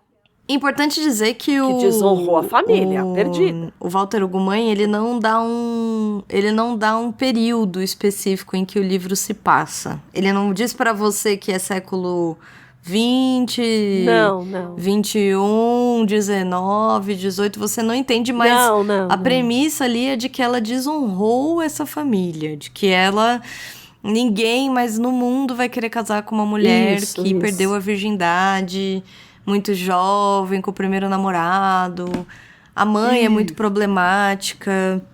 Importante dizer que desonrou a família, a perdida. O Walter Ugumãe, ele não dá um período específico em que o livro se passa. Ele não diz pra você que é século 20, não. 21, 19, 18, você não entende, mas a premissa ali é de que ela desonrou essa família, de que ninguém mais no mundo vai querer casar com uma mulher que perdeu a virgindade, muito jovem, com o primeiro namorado. A mãe é muito problemática.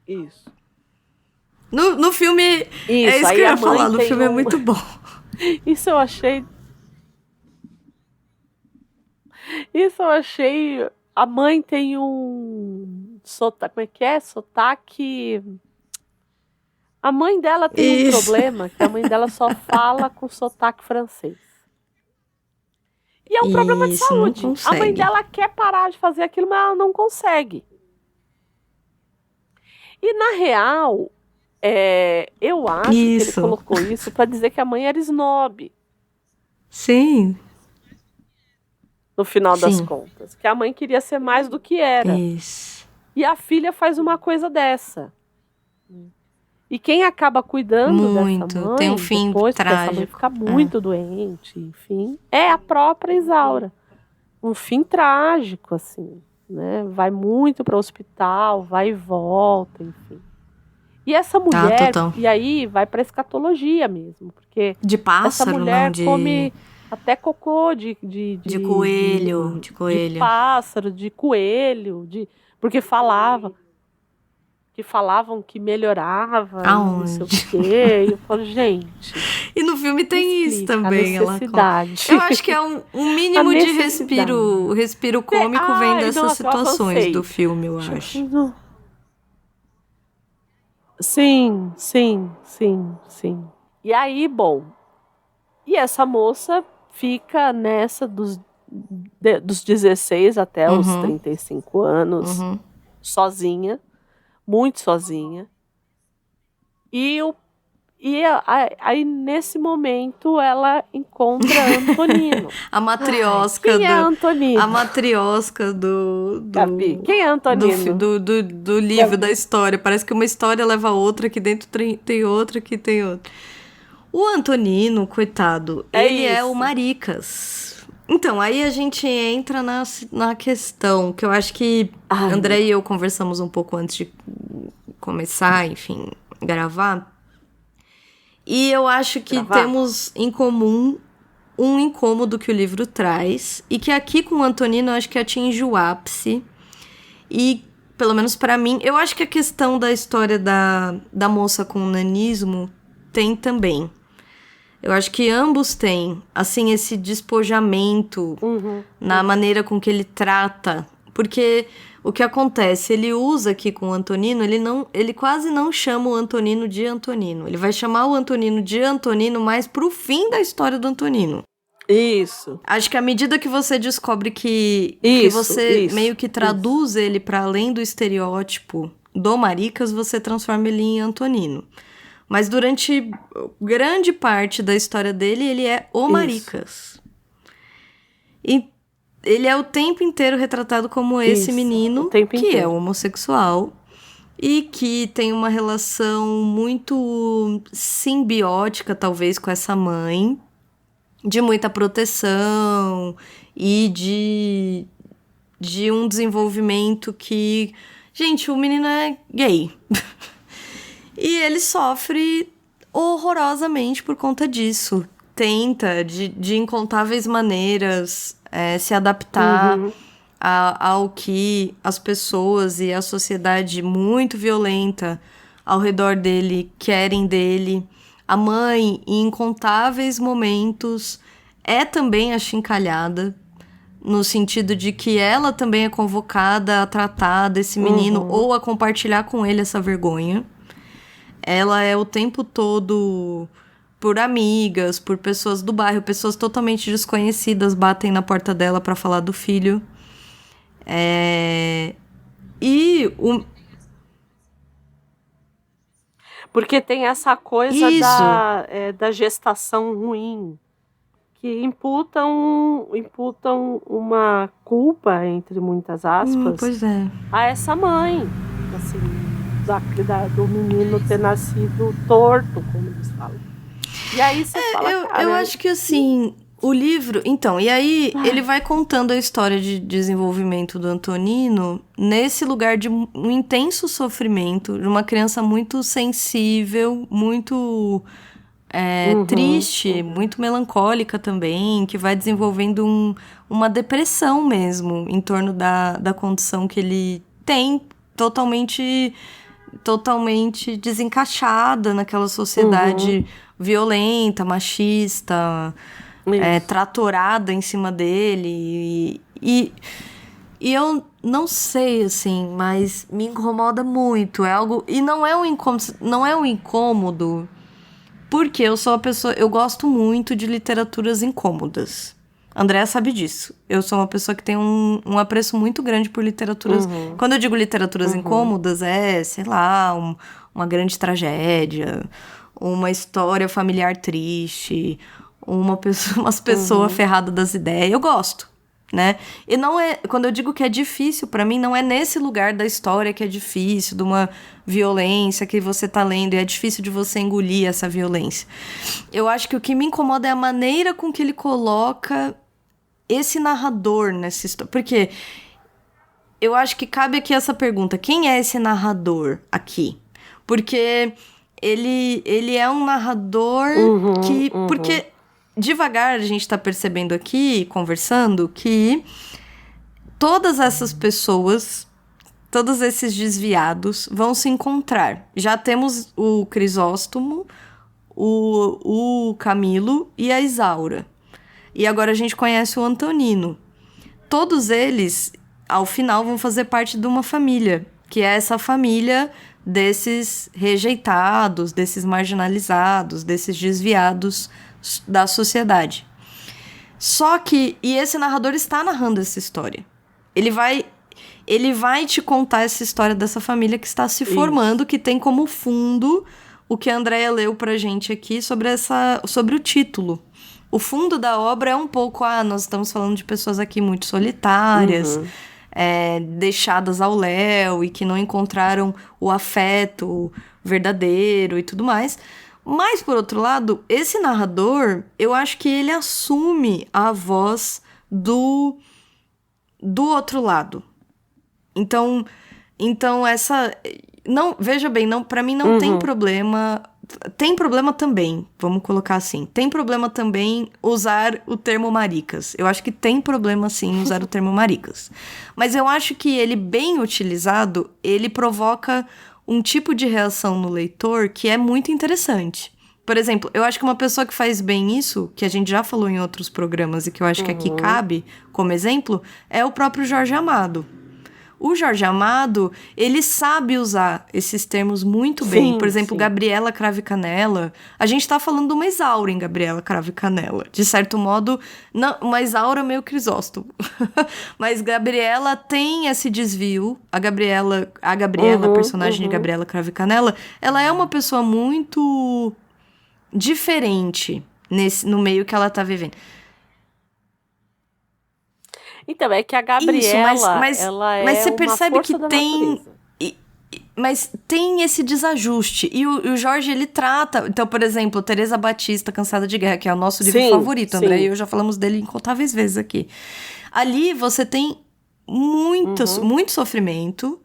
Isso. No filme... É isso que eu ia falar, no filme é muito bom. Isso eu achei... A mãe tem um... Sotaque... Como é que é? Sotaque... A mãe dela tem um problema, que a mãe dela só fala com sotaque francês. E é um problema de saúde. A mãe dela quer parar de fazer aquilo, mas ela não consegue. E, na real, eu acho que ele colocou isso para dizer que a mãe era snob. Sim. No final das contas. Que a mãe queria ser mais do que era. Isso. E a filha faz uma coisa dessa. E quem acaba cuidando dessa mãe, tem um fim depois trágico. Que essa mãe fica muito doente, enfim, é a própria Isaura. Um fim trágico, assim, né? Vai muito para o hospital, vai e volta, enfim. E essa mulher, e aí vai para escatologia mesmo, porque de pássaro, essa mulher come até cocô de coelho, de pássaro, de coelho, porque falavam que melhorava, não sei o quê. E eu falo, gente... E no filme tem isso também. Eu acho que é um mínimo de respiro cômico vem dessas situações do filme, eu acho. Sim. E aí, bom... E essa moça fica nessa dos 16 até os 35 anos, sozinha. Muito sozinha. E aí, nesse momento, ela encontra Antonino. A matriosca. Quem é Antonino? A matriosca do Gabi, quem é Antonino? Do livro, da história. Parece que uma história leva a outra, que dentro tem outra, que tem outra. O Antonino, coitado, ele é o Maricas. Então, aí a gente entra na questão, que eu acho que André e eu conversamos um pouco antes de começar, enfim, gravar. E eu acho que temos em comum um incômodo que o livro traz, e que aqui com o Antonino eu acho que atinge o ápice. E, pelo menos pra mim, eu acho que a questão da história da moça com o nanismo tem também. Eu acho que ambos têm, assim, esse despojamento na maneira com que ele trata. Porque o que acontece, ele usa aqui com o Antonino, ele quase não chama o Antonino de Antonino. Ele vai chamar o Antonino de Antonino mais pro fim da história do Antonino. Isso. Acho que à medida que você descobre que você meio que traduz ele para além do estereótipo do Maricas, você transforma ele em Antonino. Mas durante grande parte da história dele, ele é o Maricas. E ele é o tempo inteiro retratado como esse menino que é homossexual e que tem uma relação muito simbiótica, talvez, com essa mãe, de muita proteção e de um desenvolvimento que... Gente, o menino é gay. E ele sofre horrorosamente por conta disso. Tenta, de incontáveis maneiras, se adaptar ao que as pessoas e a sociedade muito violenta ao redor dele querem dele. A mãe, em incontáveis momentos, é também achincalhada, no sentido de que ela também é convocada a tratar desse menino ou a compartilhar com ele essa vergonha. Ela é o tempo todo, por amigas, por pessoas do bairro, pessoas totalmente desconhecidas batem na porta dela pra falar do filho. Porque tem essa coisa da gestação ruim, que imputam uma culpa, entre muitas aspas, pois é, a essa mãe, assim, do menino ter nascido torto, como eles falam. E aí você fala, eu acho que assim, o livro... Então, e aí ele vai contando a história de desenvolvimento do Antonino nesse lugar de um intenso sofrimento, de uma criança muito sensível, muito triste, muito melancólica também, que vai desenvolvendo uma depressão mesmo em torno da condição que ele tem, totalmente desencaixada naquela sociedade violenta, machista, tratorada em cima dele. E eu não sei, assim, mas me incomoda muito. É algo... E não é um incômodo, porque eu sou uma pessoa... Eu gosto muito de literaturas incômodas. Andréa sabe disso. Eu sou uma pessoa que tem um apreço muito grande por literaturas... Quando eu digo literaturas incômodas, sei lá, uma grande tragédia, uma história familiar triste, umas pessoas ferradas das ideias. Eu gosto, né? E não é... Quando eu digo que é difícil, pra mim, não é nesse lugar da história que é difícil, de uma violência que você tá lendo e é difícil de você engolir essa violência. Eu acho que o que me incomoda é a maneira com que ele coloca esse narrador nessa história. Porque eu acho que cabe aqui essa pergunta: quem é esse narrador aqui? Porque ele é um narrador porque devagar a gente tá percebendo aqui, conversando, que todas essas pessoas, todos esses desviados vão se encontrar. Já temos o Crisóstomo, o Camilo e a Isaura. E agora a gente conhece o Antonino. Todos eles, ao final, vão fazer parte de uma família, que é essa família desses rejeitados, desses marginalizados, desses desviados da sociedade. Só que... E esse narrador está narrando essa história. Ele vai te contar essa história dessa família que está se formando, que tem como fundo o que a Andréa leu pra gente aqui sobre o título. O fundo da obra é um pouco... nós estamos falando de pessoas aqui muito solitárias, deixadas ao léu e que não encontraram o afeto verdadeiro e tudo mais. Mas, por outro lado, esse narrador, eu acho que ele assume a voz do outro lado. Então essa... Não, veja bem, não, pra mim não tem problema... Tem problema também, vamos colocar assim. Tem problema também usar o termo maricas. Eu acho que tem problema, sim, usar o termo maricas. Mas eu acho que ele, bem utilizado, ele provoca um tipo de reação no leitor que é muito interessante. Por exemplo, eu acho que uma pessoa que faz bem isso, que a gente já falou em outros programas e que eu acho que aqui cabe como exemplo, é o próprio Jorge Amado. O Jorge Amado, ele sabe usar esses termos muito bem. Por exemplo, Gabriela Cravo e Canela. A gente tá falando de uma Isaura em Gabriela Cravo e Canela. De certo modo, não, uma Isaura meio Crisóstomo. Mas Gabriela tem esse desvio. A Gabriela, a personagem de Gabriela Cravo e Canela, ela é uma pessoa muito diferente no meio que ela tá vivendo. Então, é que a Gabriela, ela é mas você percebe uma força que tem... Mas tem esse desajuste. E o Jorge, ele trata... Então, por exemplo, Teresa Batista, Cansada de Guerra, que é o nosso livro favorito, André, e eu já falamos dele incontáveis vezes aqui. Ali você tem muito sofrimento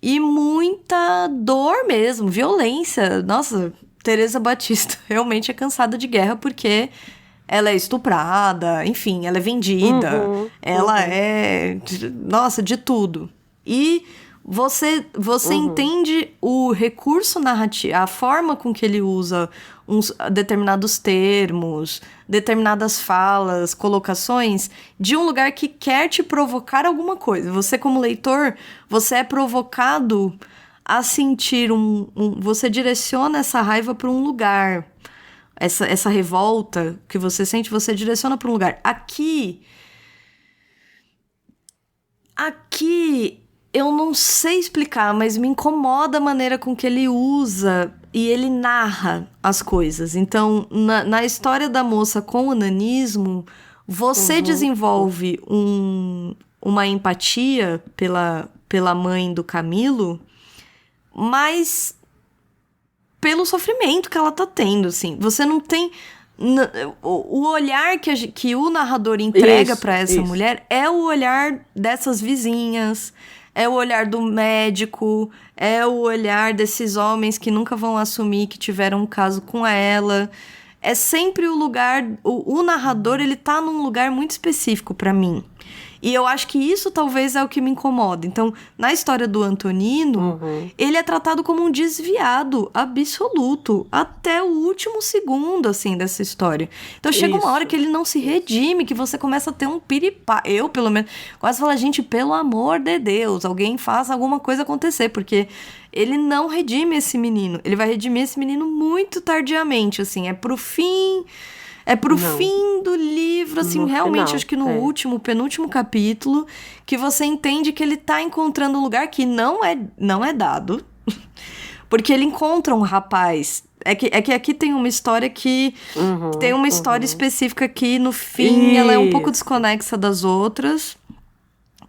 e muita dor mesmo, violência. Nossa, Teresa Batista realmente é cansada de guerra porque... ela é estuprada, enfim, ela é vendida, ela é, nossa, de tudo. E você entende o recurso narrativo, a forma com que ele usa determinados termos, determinadas falas, colocações, de um lugar que quer te provocar alguma coisa. Você, como leitor, você é provocado a sentir você direciona essa raiva para um lugar. Essa revolta que você sente, você direciona para um lugar. Aqui, eu não sei explicar, mas me incomoda a maneira com que ele usa e ele narra as coisas. Então, na história da moça com o nanismo, você desenvolve uma empatia pela mãe do Camilo, mas... pelo sofrimento que ela tá tendo, assim. Você não tem... O olhar que o narrador entrega para essa mulher é o olhar dessas vizinhas, é o olhar do médico, é o olhar desses homens que nunca vão assumir que tiveram um caso com ela. É sempre o lugar... O narrador, ele tá num lugar muito específico para mim. E eu acho que isso talvez é o que me incomoda. Então, na história do Antonino, ele é tratado como um desviado absoluto, até o último segundo, assim, dessa história. Então, chega uma hora que ele não se redime, que você começa a ter um piripá. Eu, pelo menos, quase falo, gente, pelo amor de Deus, alguém faça alguma coisa acontecer, porque ele não redime esse menino. Ele vai redimir esse menino muito tardiamente, assim, é pro fim do livro, assim, no realmente, final, acho que no penúltimo capítulo, que você entende que ele tá encontrando um lugar que não é dado, porque ele encontra um rapaz. É que aqui tem uma história que... tem uma história específica que, no fim, ela é um pouco desconexa das outras,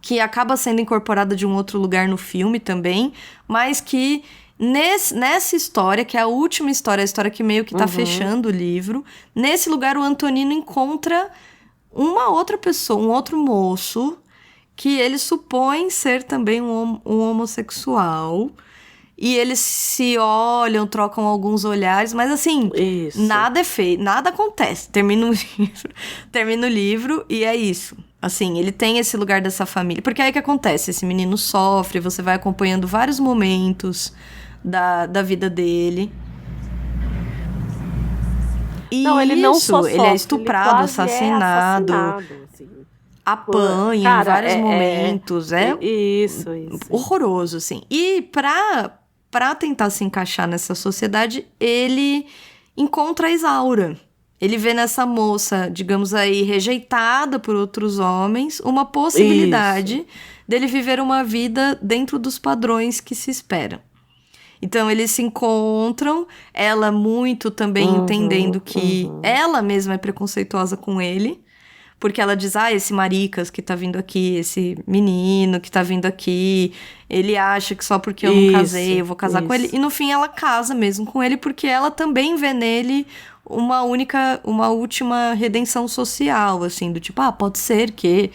que acaba sendo incorporada de um outro lugar no filme também, mas que... Nessa história, que é a última história, a história que meio que tá fechando o livro, nesse lugar o Antonino encontra uma outra pessoa, um outro moço, que ele supõe ser também um homossexual, e eles se olham, trocam alguns olhares, mas assim, nada é feito, nada acontece. Termina o livro e é isso. Assim, ele tem esse lugar dessa família. Porque aí que acontece, esse menino sofre, você vai acompanhando vários momentos da vida dele. E não, ele não só sofre, ele é estuprado, assassinado, assim. Apanha em vários momentos. Isso. Horroroso, assim. E pra tentar se encaixar nessa sociedade, ele encontra a Isaura. Ele vê nessa moça, digamos aí, rejeitada por outros homens, uma possibilidade dele viver uma vida dentro dos padrões que se esperam. Então, eles se encontram, ela muito também entendendo que ela mesma é preconceituosa com ele, porque ela diz, esse maricas que tá vindo aqui, esse menino que tá vindo aqui, ele acha que só porque eu não casei, eu vou casar com ele. E no fim, ela casa mesmo com ele, porque ela também vê nele uma última redenção social, assim, do tipo, pode ser que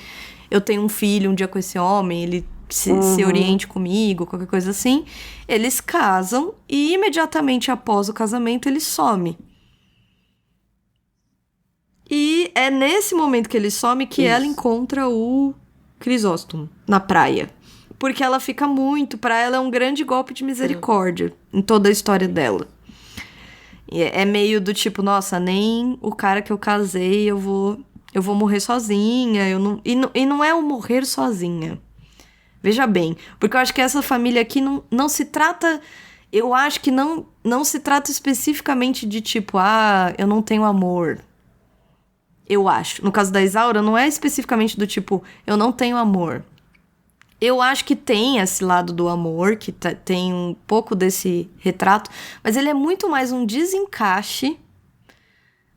eu tenha um filho um dia com esse homem, ele se oriente comigo, qualquer coisa assim. Eles casam e imediatamente após o casamento ele some. E é nesse momento que ele some que ela encontra o Crisóstomo na praia. Porque ela fica muito... Pra ela é um grande golpe de misericórdia em toda a história dela. É meio do tipo, nossa, nem o cara que eu casei eu vou morrer sozinha. E não é o morrer sozinha. Veja bem, porque eu acho que essa família aqui não se trata... Eu acho que não se trata especificamente de tipo, eu não tenho amor. Eu acho. No caso da Isaura, não é especificamente do tipo, eu não tenho amor. Eu acho que tem esse lado do amor, que tem um pouco desse retrato, mas ele é muito mais um desencaixe,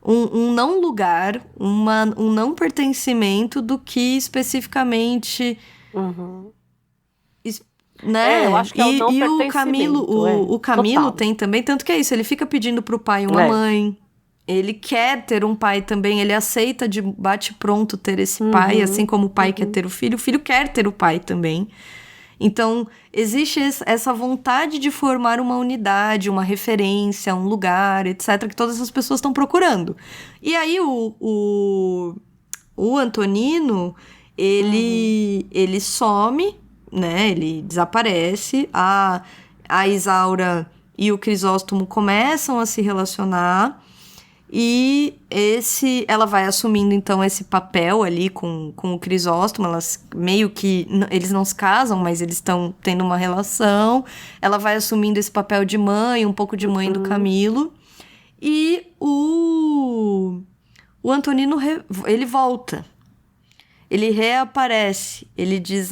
um não lugar, um não pertencimento do que especificamente... Né? Eu acho que é o não E o pertencimento. o Camilo Total. tem também, tanto que é isso, ele fica pedindo pro pai uma mãe. Ele quer ter um pai também, ele aceita de bate-pronto ter esse pai, assim como o pai quer ter o filho quer ter o pai também. Então, existe essa vontade de formar uma unidade, uma referência, um lugar, etc., que todas as pessoas estão procurando. E aí, o Antonino, ele some, né? Ele desaparece. A Isaura e o Crisóstomo começam a se relacionar. E ela vai assumindo, então, esse papel ali com o Crisóstomo. Elas meio que... Eles não se casam, mas eles estão tendo uma relação. Ela vai assumindo esse papel de mãe, um pouco de mãe do Camilo. E o Antonino, ele volta. Ele reaparece. Ele diz,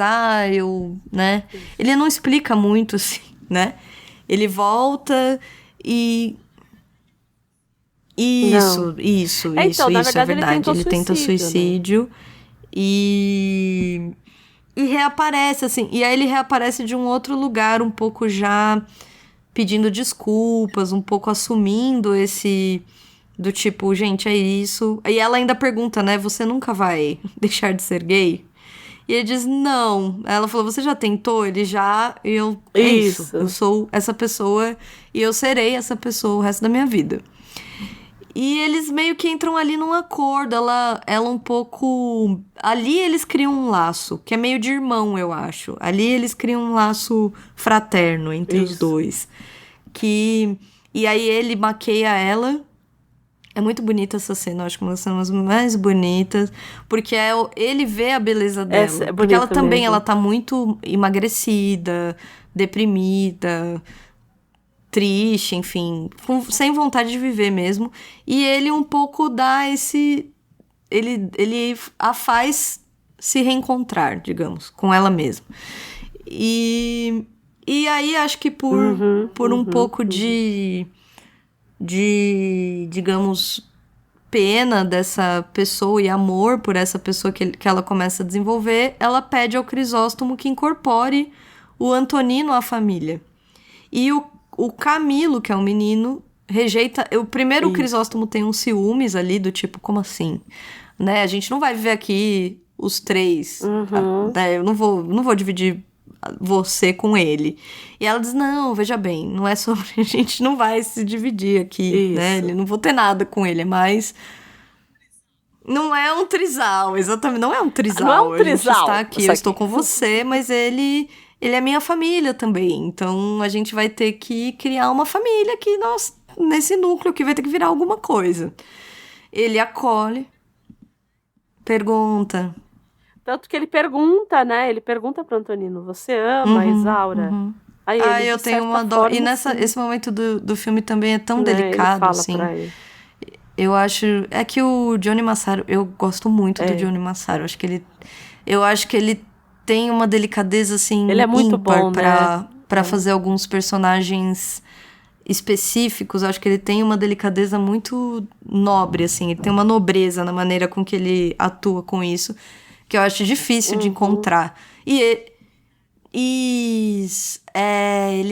né? Ele não explica muito, assim, né? Ele volta e... Isso, na verdade, é verdade. Ele tenta suicídio, né? E reaparece, assim. E aí ele reaparece de um outro lugar, um pouco já pedindo desculpas, um pouco assumindo esse... Do tipo, gente, é isso. E ela ainda pergunta, né? Você nunca vai deixar de ser gay? E ele diz, não. Ela falou, você já tentou? Ele já... É isso. Eu sou essa pessoa e eu serei essa pessoa o resto da minha vida. E eles meio que entram ali num acordo. Ela um pouco... Ali eles criam um laço, que é meio de irmão, eu acho. Ali eles criam um laço fraterno entre os dois. E aí ele maqueia ela. É muito bonita essa cena, eu acho que uma das cenas mais bonitas. Porque ele vê a beleza dela. Porque ela também, ela tá muito emagrecida, deprimida... triste, enfim, sem vontade de viver mesmo. E ele um pouco dá esse... Ele a faz se reencontrar, digamos, com ela mesma. E aí acho que por um pouco de, digamos, pena dessa pessoa e amor por essa pessoa que ela começa a desenvolver, ela pede ao Crisóstomo que incorpore o Antonino à família. E o Camilo, que é um menino, rejeita... Primeiro o Crisóstomo tem uns ciúmes ali, do tipo, como assim? Né? A gente não vai viver aqui os três. Né? Eu não vou dividir você com ele. E ela diz, não, veja bem, não é sobre... A gente não vai se dividir aqui, né? Não vou ter nada com ele, mas... Não é um trisal, exatamente. Não é um trisal. Não é um trisal. A gente está aqui, eu estou com você, mas ele é minha família também. Então, a gente vai ter que criar uma família aqui, nesse núcleo que vai ter que virar alguma coisa. Ele acolhe, pergunta. Tanto que ele pergunta, né? Ele pergunta pro Antonino, você ama a Isaura? Aí ele, eu tenho uma dó. E esse momento do filme também é tão delicado, ele fala assim. pra ele. Eu acho... É que o Johnny Massaro... Eu gosto muito do Johnny Massaro. Eu acho que ele tem uma delicadeza, assim, ele é muito ímpar bom, pra fazer alguns personagens específicos. Eu acho que ele tem uma delicadeza muito nobre, assim. Ele tem uma nobreza na maneira com que ele atua com isso, que eu acho difícil de encontrar. Ele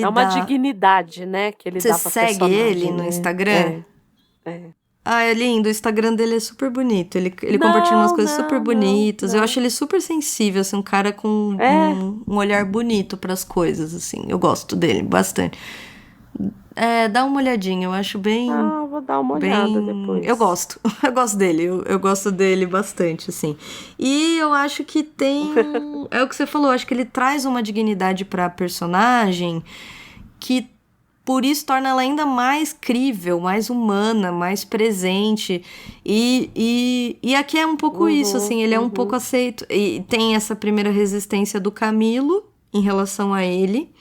é uma dignidade, né, que ele dá pra personagem. Você segue ele no Instagram? É lindo, o Instagram dele é super bonito. Ele compartilha umas coisas super bonitas. Eu acho ele super sensível, assim, um cara com um olhar bonito pras coisas, assim. Eu gosto dele bastante. Dá uma olhadinha, eu acho bem... vou dar uma olhada depois. Eu gosto dele, eu gosto dele bastante, assim. E eu acho que tem... É o que você falou, eu acho que ele traz uma dignidade pra personagem que por isso torna ela ainda mais crível, mais humana, mais presente. E aqui é um pouco isso, assim, ele é um pouco aceito. E tem essa primeira resistência do Camilo em relação a ele,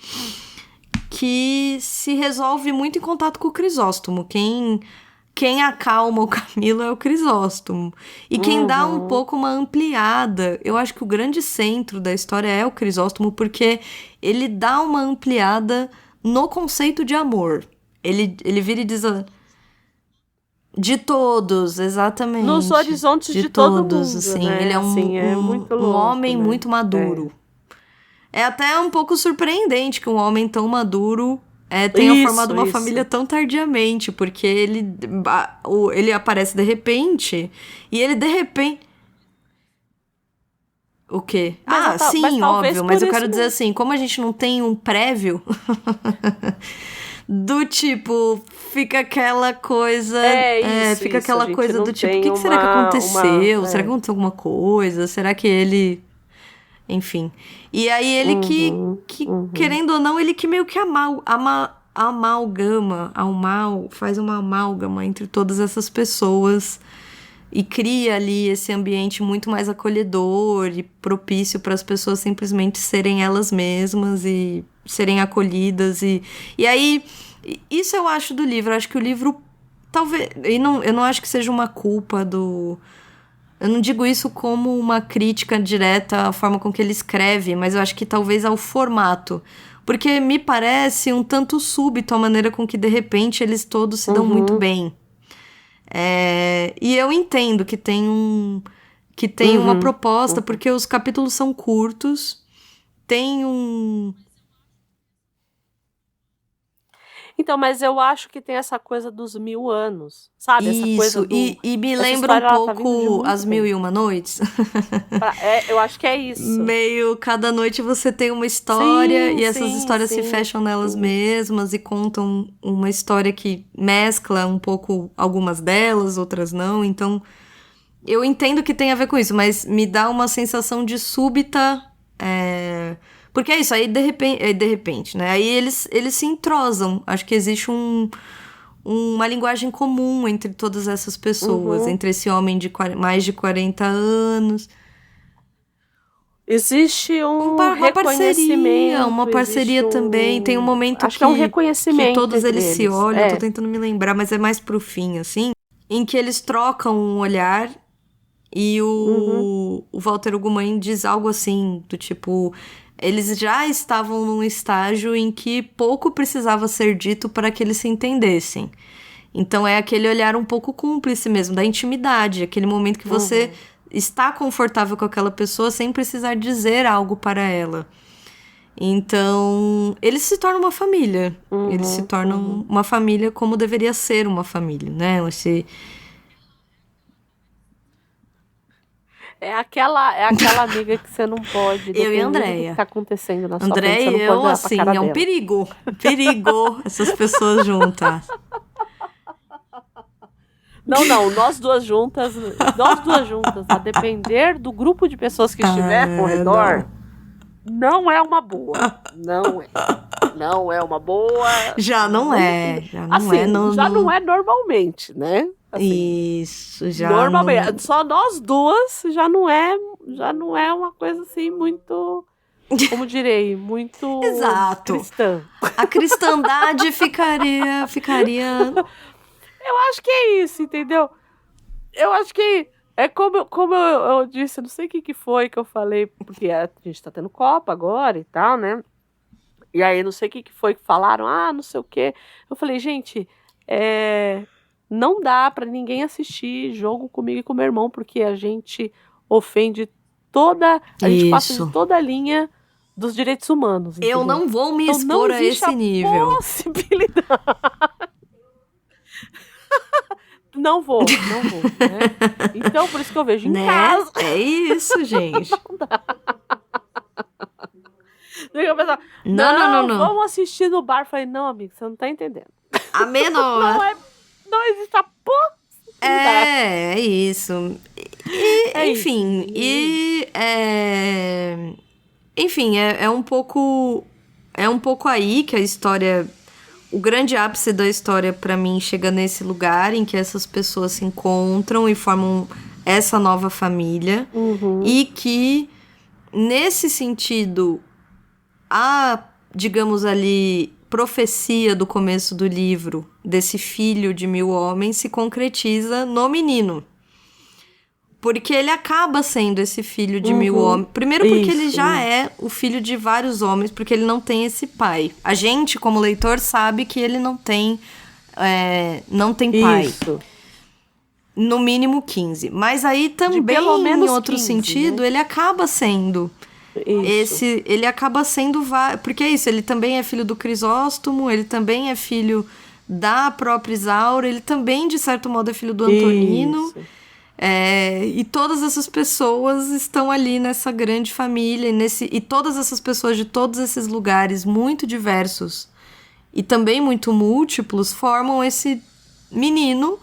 que se resolve muito em contato com o Crisóstomo. Quem acalma o Camilo é o Crisóstomo. E quem dá um pouco uma ampliada, eu acho que o grande centro da história é o Crisóstomo, porque ele dá uma ampliada no conceito de amor. Ele vira e diz... De todos, exatamente. Nos horizontes de todos, todo mundo, assim. né? Ele é muito louco, um homem né? muito maduro. É até um pouco surpreendente que um homem tão maduro tenha formado uma família tão tardiamente, porque ele aparece de repente, e ele de repente... O quê? Sim, óbvio, mas eu quero dizer assim, como a gente não tem um prévio, do tipo, fica aquela coisa... fica aquela coisa do tipo, o que será que aconteceu? Será que aconteceu alguma coisa? Será que ele... Enfim. E aí ele querendo ou não, ele que meio que faz uma amálgama entre todas essas pessoas e cria ali esse ambiente muito mais acolhedor e propício para as pessoas simplesmente serem elas mesmas e serem acolhidas. E aí, isso eu acho do livro. Eu acho que o livro, talvez... Eu não acho que seja uma culpa do... Eu não digo isso como uma crítica direta à forma com que ele escreve, mas eu acho que talvez ao formato. Porque me parece um tanto súbito a maneira com que, de repente, eles todos se dão muito bem. E eu entendo que tem uma proposta, porque os capítulos são curtos, tem um... Então, mas eu acho que tem essa coisa dos 1000 anos, sabe? Isso, essa coisa do... e me lembra um pouco As Mil e Uma Noites. Eu acho que é isso. Meio, cada noite você tem uma história, e essas histórias se fecham nelas mesmas e contam uma história que mescla um pouco algumas delas, outras não. Então, eu entendo que tem a ver com isso, mas me dá uma sensação de súbita... Porque é isso, aí de repente, né? Aí eles se entrosam. Acho que existe uma linguagem comum entre todas essas pessoas. Entre esse homem de mais de 40 anos. Existe uma parceria. Uma parceria também. Tem um momento acho que é um reconhecimento que todos eles se olham. Eu tô tentando me lembrar, mas é mais pro fim, assim. Em que eles trocam um olhar... E o Walter Ugumãe diz algo assim, do tipo... Eles já estavam num estágio em que pouco precisava ser dito para que eles se entendessem. Então é aquele olhar um pouco cúmplice mesmo, da intimidade. Aquele momento que você está confortável com aquela pessoa sem precisar dizer algo para ela. Então, eles se tornam uma família. Eles se tornam uma família como deveria ser uma família, né? É aquela amiga que você não pode... Eu e a Andréia. O que tá acontecendo na sua Andréia frente, você não e pode eu, olhar assim, pra cara é um dela. perigo essas pessoas juntas. Não, nós duas juntas, a depender do grupo de pessoas que estiver ao redor, não é uma boa. Não é uma boa. Já não é. Não é normalmente, né? Assim, isso, já normalmente, não... só nós duas já não é uma coisa assim muito, como direi, muito Exato. cristã. A cristandade ficaria... Eu acho que é isso, entendeu? Eu acho que é como eu disse, não sei o que foi que eu falei, porque a gente tá tendo Copa agora e tal, né? E aí não sei o que foi que falaram, não sei o quê. Eu falei, gente, não dá pra ninguém assistir jogo comigo e com meu irmão, porque a gente ofende a gente passa de toda a linha dos direitos humanos. Entendeu? Eu não vou me expor a esse nível. Possibilidade. Não vou, né? Então, por isso que eu vejo em casa. É isso, gente. Não dá. Eu pensava, não. Vamos assistir no bar. Eu falei, não, amigo, você não tá entendendo. A menor. Não existe a possibilidade. É isso. Enfim, enfim, é um pouco aí que a história o grande ápice da história, pra mim, chega nesse lugar em que essas pessoas se encontram e formam essa nova família. E que, nesse sentido, a, digamos ali, profecia do começo do livro, desse filho de 1000 homens, se concretiza no menino. Porque ele acaba sendo esse filho de 1000 homens. Primeiro porque ele já é o filho de vários homens, porque ele não tem esse pai. A gente, como leitor, sabe que ele não tem pai. Isso. No mínimo 15. Mas aí também, em outro 15, sentido, né? ele acaba sendo... Ele acaba sendo... Porque é isso, ele também é filho do Crisóstomo, ele também é filho da própria Isaura, ele também, de certo modo, é filho do Antonino. Isso. E todas essas pessoas estão ali nessa grande família, e todas essas pessoas de todos esses lugares muito diversos e também muito múltiplos formam esse menino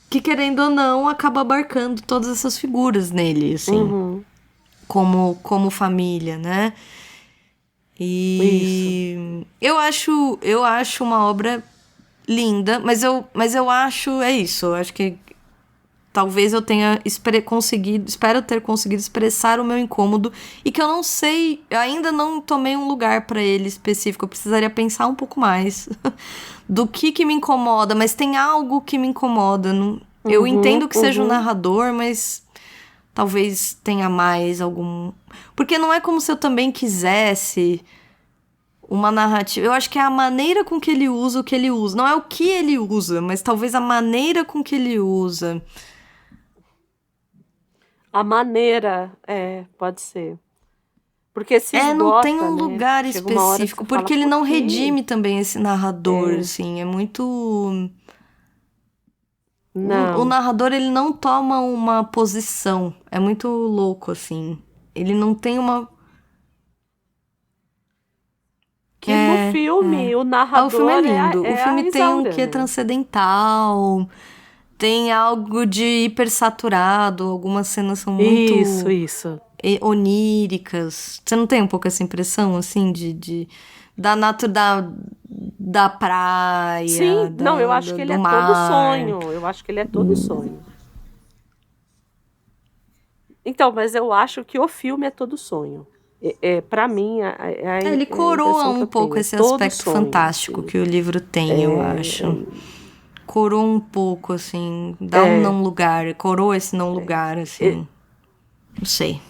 que, querendo ou não, acaba abarcando todas essas figuras nele, assim, como família, né? E eu acho uma obra linda, mas eu acho, é isso, eu acho que talvez eu tenha espero ter conseguido expressar o meu incômodo e que eu não sei, eu ainda não tomei um lugar pra ele específico, eu precisaria pensar um pouco mais do que me incomoda, mas tem algo que me incomoda. Eu entendo que seja o narrador, mas talvez tenha mais algum... Porque não é como se eu também quisesse uma narrativa. Eu acho que é a maneira com que ele usa o que ele usa. Não é o que ele usa, mas talvez a maneira com que ele usa. A maneira, pode ser. Porque se esgota, não tem um né? lugar Chega uma hora que específico, você fala, porque ele por não quê? redime também esse narrador, assim, é muito... Não. O narrador, ele não toma uma posição, é muito louco, assim. Ele não tem uma... Que no filme, o narrador o filme é lindo. O a filme tem um Isaura, quê né? transcendental, tem algo de hipersaturado, algumas cenas são muito... Isso. oníricas. Você não tem um pouco essa impressão, assim, da praia, Sim, não, eu acho que ele do é mar. todo sonho. Eu acho que ele é todo sonho. Então, mas eu acho que o filme é todo sonho. Para mim, Ele é a coroa impressão que um eu pouco tenho. esse Todo aspecto sonho, fantástico assim. que o livro tem, eu acho. Coroa um pouco, assim, dá um não lugar, coroa esse não lugar, assim. Não sei.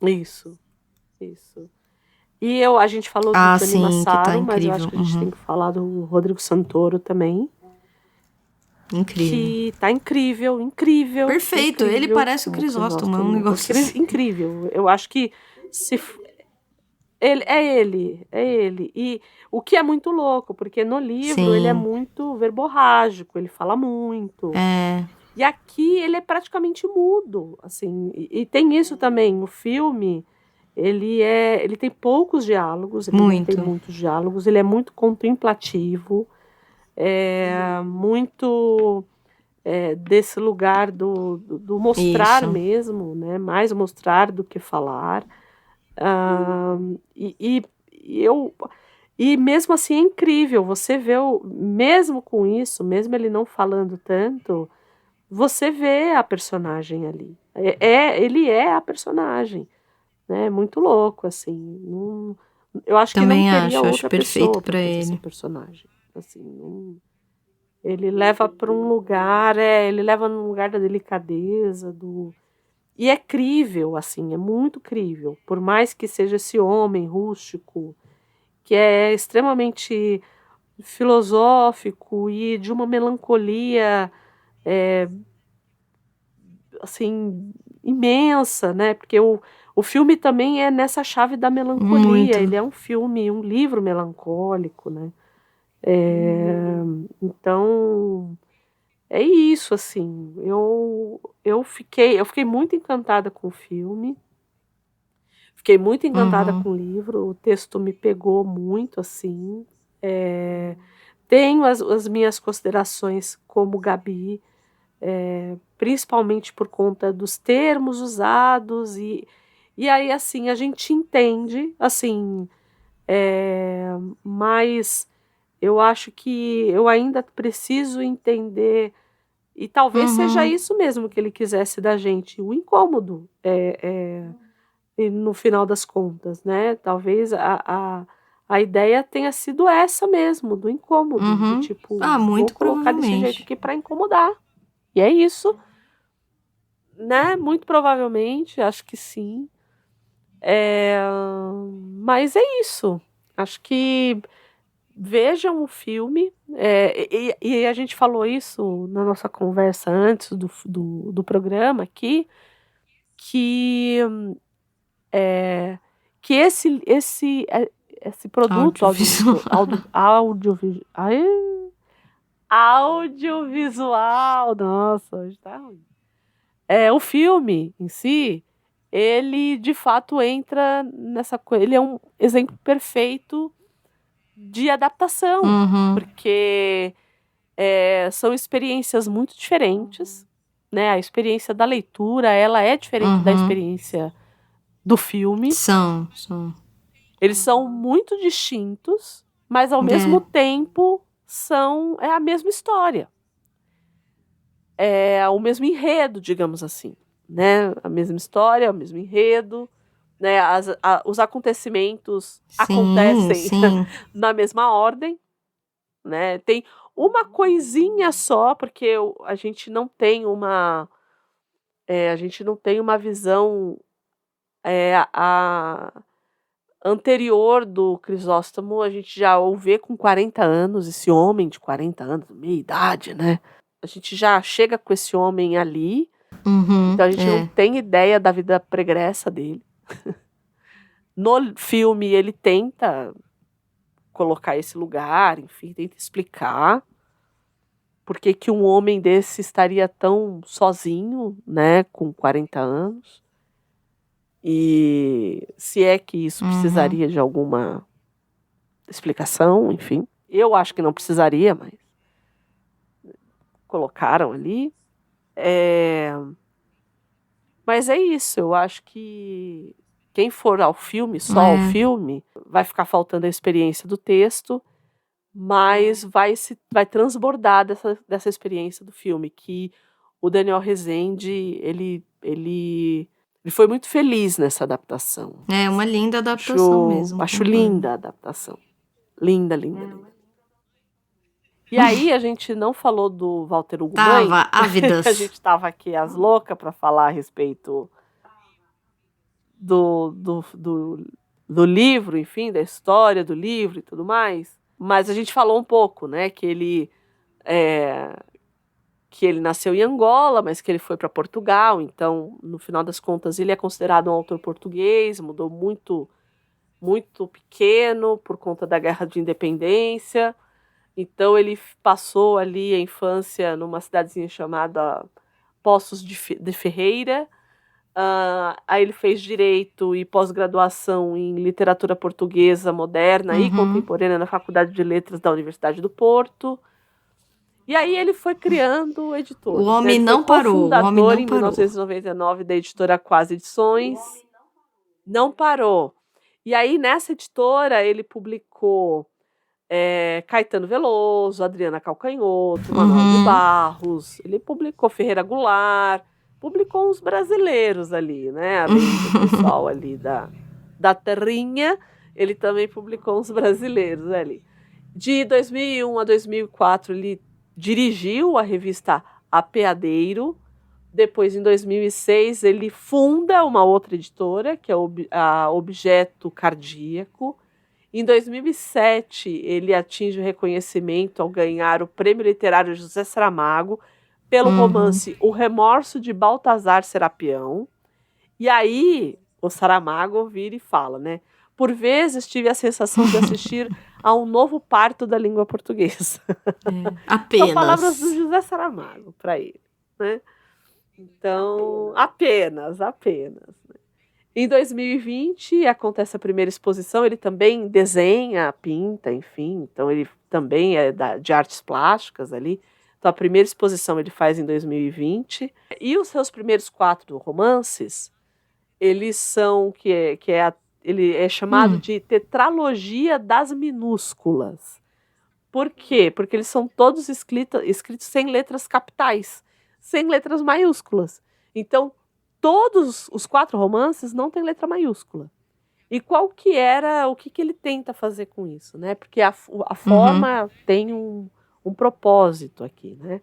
Isso. E a gente falou do Gianni sim, que tá Massaro, mas eu acho incrível. que a gente tem que falar do Rodrigo Santoro também. Incrível. Que tá incrível. Perfeito, ele parece o Crisóstomo, é um negócio assim. Incrível. Eu acho que ele. E o que é muito louco, porque no livro ele é muito verborrágico, ele fala muito. E aqui ele é praticamente mudo, assim. E tem isso também, o filme, ele tem poucos diálogos, ele não tem muitos diálogos, ele é muito contemplativo, muito desse lugar do mostrar mesmo, né? Mais mostrar do que falar. E mesmo assim é incrível, você vê, mesmo com isso, mesmo ele não falando tanto, você vê a personagem ali. Ele é a personagem, né? Muito louco, assim. Eu acho Também que não teria acho outra perfeito pessoa para fazer esse personagem. Assim, ele leva para um lugar, ele leva num lugar da delicadeza, e é crível, assim, é muito crível. Por mais que seja esse homem rústico, que é extremamente filosófico e de uma melancolia assim, imensa, né? Porque o filme também é nessa chave da melancolia. Muito. Ele é um livro melancólico, né? Então, é isso, assim. Eu fiquei muito encantada com o filme. Fiquei muito encantada com o livro. O texto me pegou muito, assim. Tenho as minhas considerações como Gabi, principalmente por conta dos termos usados e aí assim a gente entende assim Mas eu acho que eu ainda preciso entender, e talvez seja isso mesmo que ele quisesse da gente, o incômodo, e no final das contas, né? Talvez a ideia tenha sido essa mesmo, do incômodo, de tipo, vou muito colocar desse jeito provavelmente. aqui para incomodar. E é isso, né? Muito provavelmente, acho que sim. Mas é isso. Acho que vejam o filme. E a gente falou isso na nossa conversa antes do programa aqui, que, que esse produto audiovisual, nossa, hoje tá ruim. O filme em si, ele de fato entra nessa coisa. Ele é um exemplo perfeito de adaptação, porque são experiências muito diferentes, né? A experiência da leitura, ela é diferente da experiência do filme. São. Eles são muito distintos, mas ao mesmo tempo é a mesma história. É o mesmo enredo, digamos assim, né? A mesma história, o mesmo enredo, né? Os acontecimentos acontecem na mesma ordem, né? Tem uma coisinha só, porque a gente não tem uma visão anterior do Crisóstomo. A gente já o vê com 40 anos, esse homem de 40 anos, meia idade, né? A gente já chega com esse homem ali, então a gente não tem ideia da vida pregressa dele. No filme ele tenta colocar esse lugar, enfim, tenta explicar por que um homem desse estaria tão sozinho, né, com 40 anos. E se é que isso precisaria de alguma explicação, enfim. Eu acho que não precisaria, mas colocaram ali. Mas é isso, eu acho que quem for ao filme, só ao filme, vai ficar faltando a experiência do texto, mas vai transbordar dessa experiência do filme, que o Daniel Rezende, ele foi muito feliz nessa adaptação. É uma linda adaptação mesmo. Acho linda a adaptação. Linda, linda, linda. E aí a gente não falou do Walter Ugumãe. Tava ávidas. A gente tava aqui as loucas para falar a respeito do livro, enfim, da história do livro e tudo mais. Mas a gente falou um pouco, né, que ele nasceu em Angola, mas que ele foi para Portugal. Então, no final das contas, ele é considerado um autor português, mudou muito, muito pequeno por conta da Guerra de Independência. Então ele passou ali a infância numa cidadezinha chamada Poços de Ferreira. Aí ele fez direito e pós-graduação em literatura portuguesa moderna e contemporânea na Faculdade de Letras da Universidade do Porto. E aí ele foi criando editoras. O homem não parou. O homem não parou. Em 1999 da editora Quase Edições. Não parou. E aí nessa editora ele publicou Caetano Veloso, Adriana Calcanhoto, Manuel de Barros, ele publicou Ferreira Goulart, publicou uns brasileiros ali, né? Além do pessoal ali da terrinha, ele também publicou uns brasileiros ali. De 2001 a 2004, ele dirigiu a revista Apeadeiro. Depois, em 2006, ele funda uma outra editora, que é a Objeto Cardíaco. Em 2007, ele atinge o reconhecimento ao ganhar o Prêmio Literário José Saramago pelo romance O Remorso de Baltazar Serapião. E aí, o Saramago vira e fala, né? Por vezes, tive a sensação de assistir a um novo parto da língua portuguesa. Apenas. São palavras do José Saramago para ele, né? Então, apenas. Em 2020, acontece a primeira exposição, ele também desenha, pinta, enfim, então ele também é de artes plásticas ali. Então a primeira exposição ele faz em 2020. E os seus primeiros 4 romances, eles são, que é ele é chamado de tetralogia das minúsculas. Por quê? Porque eles são todos escritos sem letras capitais, sem letras maiúsculas. Então, todos os 4 romances não têm letra maiúscula. E o que ele tenta fazer com isso, né? Porque a forma tem um propósito aqui, né?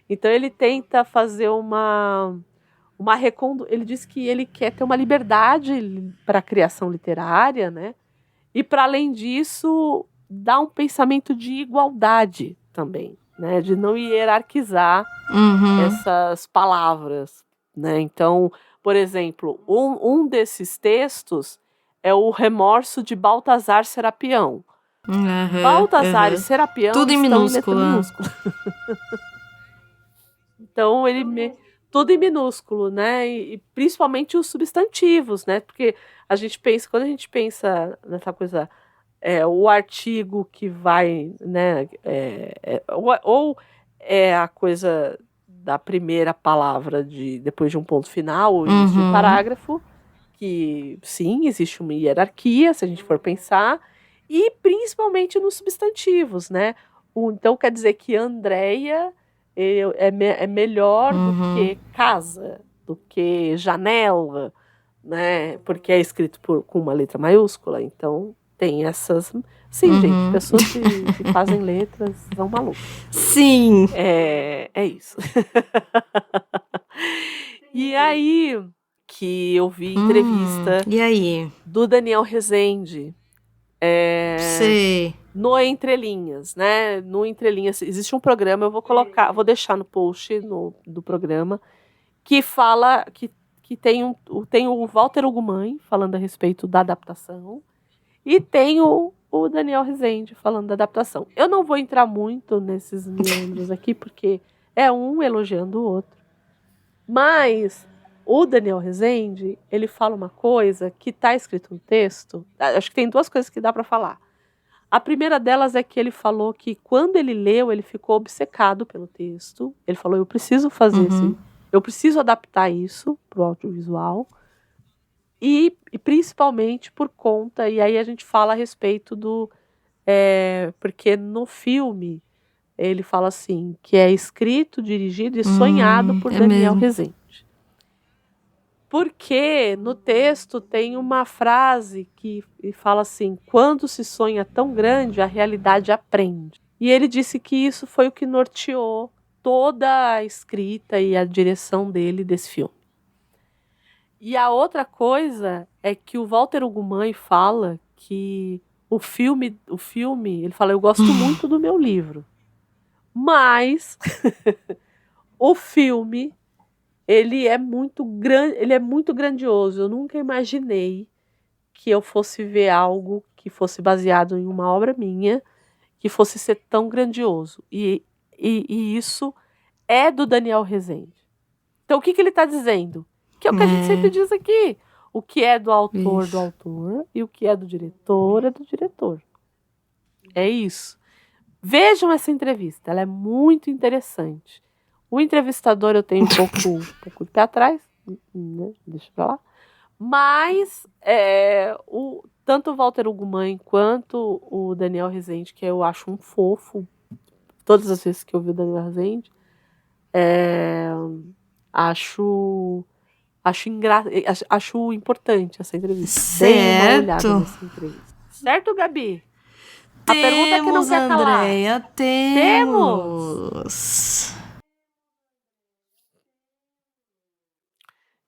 Então, ele tenta fazer ele diz que ele quer ter uma liberdade para a criação literária, né? E, para além disso, dá um pensamento de igualdade também, né? De não hierarquizar essas palavras, né? Então, por exemplo, um desses textos é o Remorso de Baltazar Serapião. Baltazar e Serapião tudo em minúsculo. Então, tudo em minúsculo, né? E principalmente os substantivos, né? Porque quando a gente pensa nessa coisa, o artigo que vai, né? Ou é a coisa da primeira palavra depois de um ponto final, ou início de um parágrafo, que sim, existe uma hierarquia, se a gente for pensar, e principalmente nos substantivos, né? Então quer dizer que Andréia é melhor do que casa, do que janela, né? Porque é escrito com uma letra maiúscula. Então tem essas. Sim, gente, pessoas que fazem letras são malucas. Sim. É isso. E aí que eu vi entrevista do Daniel Rezende. Sei. No Entre Linhas, né? No Entre Linhas existe um programa, eu vou deixar no post do programa, que fala que tem o Walter Ugumãe falando a respeito da adaptação e tem o Daniel Rezende falando da adaptação. Eu não vou entrar muito nesses meandros aqui, porque é um elogiando o outro. Mas o Daniel Rezende, ele fala uma coisa que está escrito no texto. Acho que tem 2 coisas que dá para falar. A primeira delas é que ele falou que quando ele leu, ele ficou obcecado pelo texto. Ele falou, eu preciso fazer eu preciso adaptar isso para o audiovisual. E principalmente por conta, e aí a gente fala a respeito porque no filme ele fala assim, que é escrito, dirigido e sonhado por Daniel Rezende. Porque no texto tem uma frase que fala assim, quando se sonha tão grande, a realidade aprende. E ele disse que isso foi o que norteou toda a escrita e a direção dele desse filme. E a outra coisa é que o Walter Ugumãe fala que o filme, ele fala, eu gosto muito do meu livro, mas o filme ele é muito grandioso. Eu nunca imaginei que eu fosse ver algo que fosse baseado em uma obra minha, que fosse ser tão grandioso. E isso é do Daniel Rezende. Então, o que ele está dizendo? Que é o que a gente sempre diz aqui. O que é do autor, do autor, e o que é do diretor, é do diretor. É isso. Vejam essa entrevista, ela é muito interessante. O entrevistador eu tenho um pouco de pé atrás, né? Deixa pra lá. Mas tanto o Walter Ugumãe quanto o Daniel Rezende, que eu acho um fofo, todas as vezes que eu vi o Daniel Rezende, acho importante essa entrevista. Dê uma olhada nessa entrevista. Certo, Gabi? A pergunta é que não quer calar. Andréia, temos.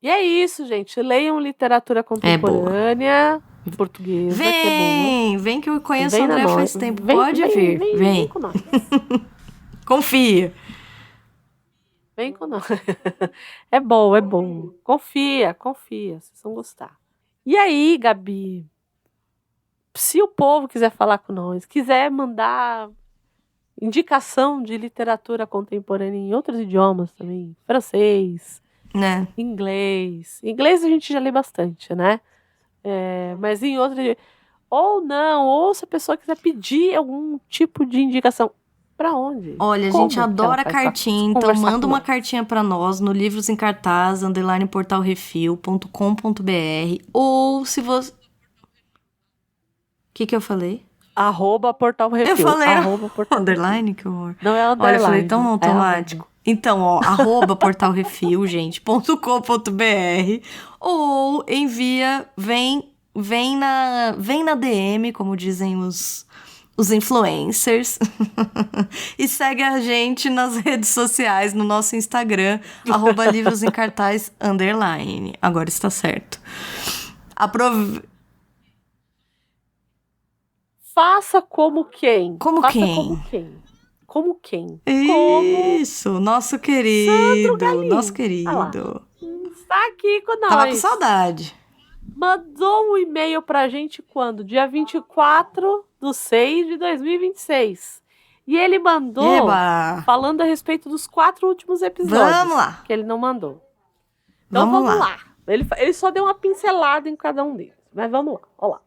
E é isso, gente. Leiam literatura contemporânea portuguesa. Vem que eu conheço a Andréia faz tempo. Pode vir. Vem com nós. Confia. Vem com nós. É bom. Confia. Vocês vão gostar. E aí, Gabi? Se o povo quiser falar com nós, quiser mandar indicação de literatura contemporânea em outros idiomas também, francês, né? Inglês a gente já lê bastante, né? Mas em outros, ou se a pessoa quiser pedir algum tipo de indicação, pra onde? Olha, a gente adora cartinha, então manda uma cartinha pra nós no livros em cartaz, _portalrefil.com.br, ou se você... que eu falei? @Portal Refil. Eu falei Portal underline, que horror. Não é underline. Olha, eu falei tão automático. Então, ó, @portalrefil, gente, .com.br, ou envia, vem na DM, como dizem os influencers, e segue a gente nas redes sociais, no nosso Instagram, @livrosemcartaz_. Agora está certo. Faça como quem? Como Faça quem? Como quem? Como quem? Isso, nosso querido. Nosso querido. Está aqui com nós. Tava com saudade. Mandou um e-mail pra gente quando? Dia 24/6/2026. E ele mandou falando a respeito dos 4 últimos episódios. Vamos lá. Que ele não mandou. Então vamos lá. Ele só deu uma pincelada em cada um deles. Mas vamos lá. Olá.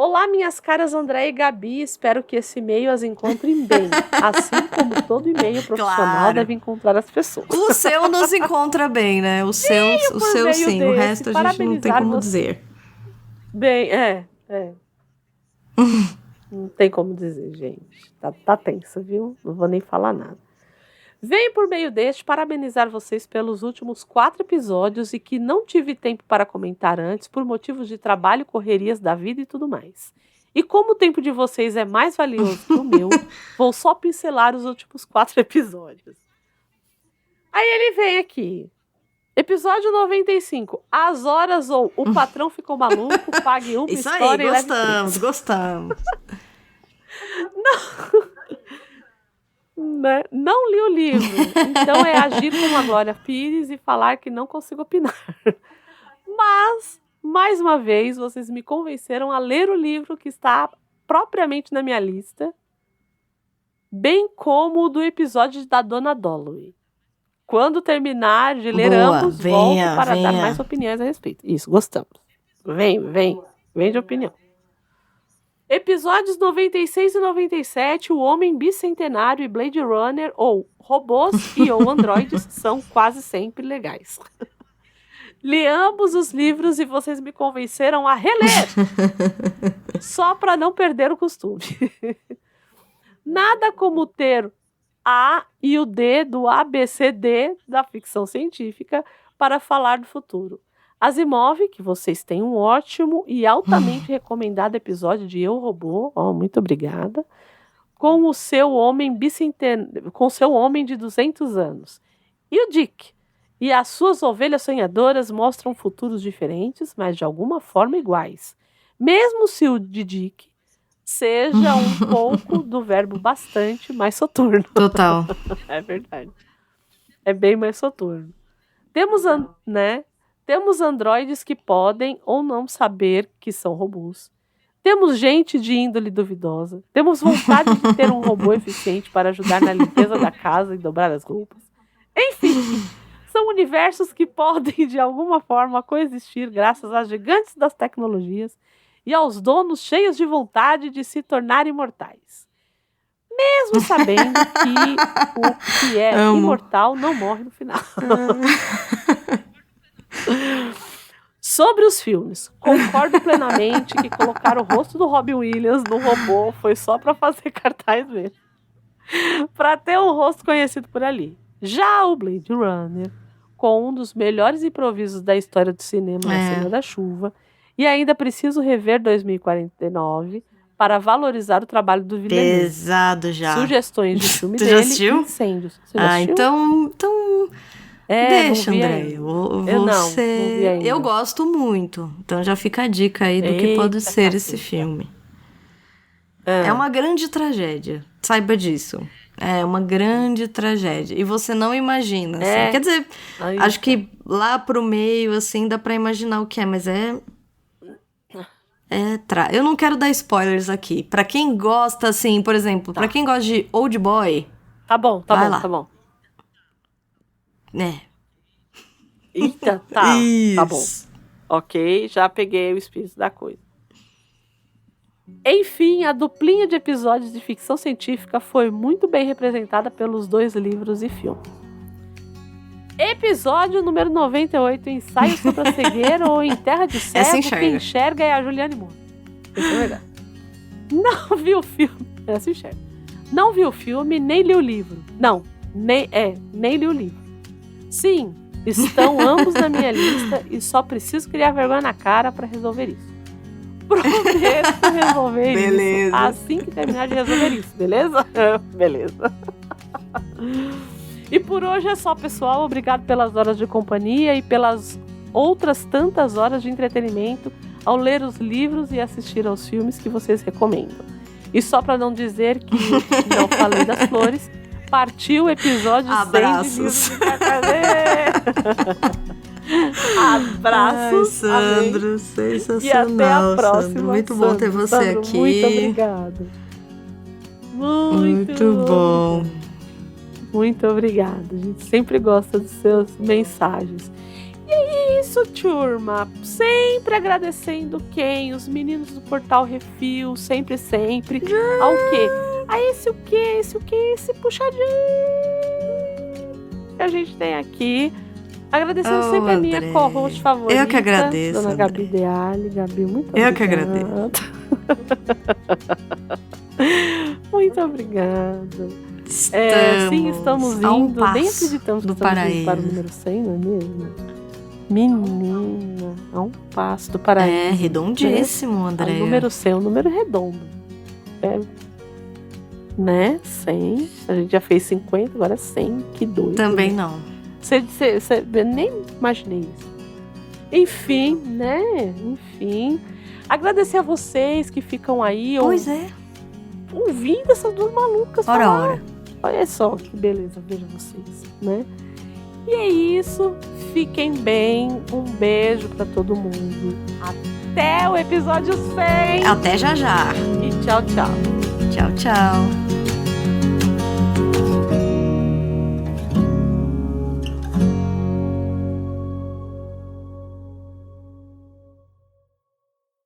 Olá, minhas caras André e Gabi. Espero que esse e-mail as encontrem bem. Assim como todo e-mail profissional deve encontrar as pessoas. O seu nos encontra bem, né? O seu sim. O resto a gente não tem como dizer. Bem, Não tem como dizer, gente. Tá tenso, viu? Não vou nem falar nada. Venho por meio deste parabenizar vocês pelos últimos 4 episódios e que não tive tempo para comentar antes por motivos de trabalho, correrias da vida e tudo mais. E como o tempo de vocês é mais valioso que o meu, vou só pincelar os últimos 4 episódios. Aí ele vem aqui. Episódio 95. As horas ou o patrão ficou maluco, pague uma isso história aí, e leve gostamos. Não li o livro, então é agir como a Glória Pires e falar que não consigo opinar. Mas, mais uma vez, vocês me convenceram a ler o livro que está propriamente na minha lista, bem como o do episódio da Dona Dalloway. Quando terminar de ler ambos, volto para dar mais opiniões a respeito. Isso, gostamos. Vem de opinião. Episódios 96 e 97, O Homem Bicentenário e Blade Runner, ou robôs ou androides, são quase sempre legais. Li ambos os livros e vocês me convenceram a reler, só para não perder o costume. Nada como ter A e o D do ABCD da ficção científica para falar do futuro. Asimov, que vocês têm um ótimo e altamente recomendado episódio de Eu, Robô, muito obrigada, com o seu homem de 200 anos. E o Dick e as suas ovelhas sonhadoras mostram futuros diferentes, mas de alguma forma iguais. Mesmo se o de Dick seja um pouco do verbo bastante mais soturno. Total. É verdade. É bem mais soturno. Temos androides que podem ou não saber que são robôs. Temos gente de índole duvidosa. Temos vontade de ter um robô eficiente para ajudar na limpeza da casa e dobrar as roupas. Enfim, são universos que podem, de alguma forma, coexistir graças às gigantes das tecnologias e aos donos cheios de vontade de se tornar imortais. Mesmo sabendo que o que é imortal não morre no final. Sobre os filmes, concordo plenamente que colocar o rosto do Robin Williams no robô foi só para fazer cartaz mesmo, para ter um rosto conhecido por ali. Já o Blade Runner, com um dos melhores improvisos da história do cinema na cena da chuva, e ainda preciso rever 2049 para valorizar o trabalho do Villeneuve. Pesado já. Sugestões de filme Tu dele, já assistiu? Incêndios. Você já assistiu? Então deixa, André. Eu gosto muito. Então já fica a dica aí do que pode ser esse filme. É uma grande tragédia. Saiba disso. É uma grande tragédia. E você não imagina. Assim. Quer dizer, acho que lá pro meio, assim, dá pra imaginar o que é, mas eu não quero dar spoilers aqui. Pra quem gosta, assim, por exemplo, pra quem gosta de Old Boy. Tá bom. Eita, tá. Isso. Tá bom. Ok, já peguei o espírito da coisa. Enfim, a duplinha de episódios de ficção científica foi muito bem representada pelos 2 livros e filme. Episódio número 98, Ensaio sobre a Cegueira ou Em Terra de Cego, quem enxerga é a Juliane Moore. Isso é verdade. Não viu o filme. É assim, chefe. Não viu o filme, nem li o livro. Não, nem li o livro. Sim, estão ambos na minha lista e só preciso criar vergonha na cara pra resolver isso. Prometo resolver isso assim que terminar de resolver isso, beleza? Beleza. E por hoje é só, pessoal. Obrigado pelas horas de companhia e pelas outras tantas horas de entretenimento ao ler os livros e assistir aos filmes que vocês recomendam. E só para não dizer que não falei das flores, partiu o episódio 100 de Abraços. Ai, Sandro, sensacional. E até a próxima. Sandro. Muito bom ter você Sandro, aqui. Muito obrigada. Muito bom. Muito obrigada. A gente sempre gosta das suas mensagens. E é isso, turma. Sempre agradecendo quem? Os meninos do Portal Refil. Sempre. Ao quê? A esse puxadinho que a gente tem aqui. Agradecendo sempre a minha co-host favorita. Eu que agradeço, Dona André. Gabi Deali. Gabi, muito obrigada. Eu que agradeço. Muito obrigada. Estamos a um indo. Nem passo acreditamos que do estamos paraíso. indo para o número 100, não é mesmo? Menina, a um passo do paraíso. É, redondíssimo, André. O número 100 é um número redondo. É, né? 100. A gente já fez 50, agora é 100. Que doido. Também não. Você nem imaginei isso. Enfim, né? Agradecer a vocês que ficam aí ouvindo essas duas malucas falar. Olha só que beleza, vejo vocês, né? E é isso. Fiquem bem. Um beijo pra todo mundo. Até o episódio 100. Até já. E tchau, tchau. Tchau.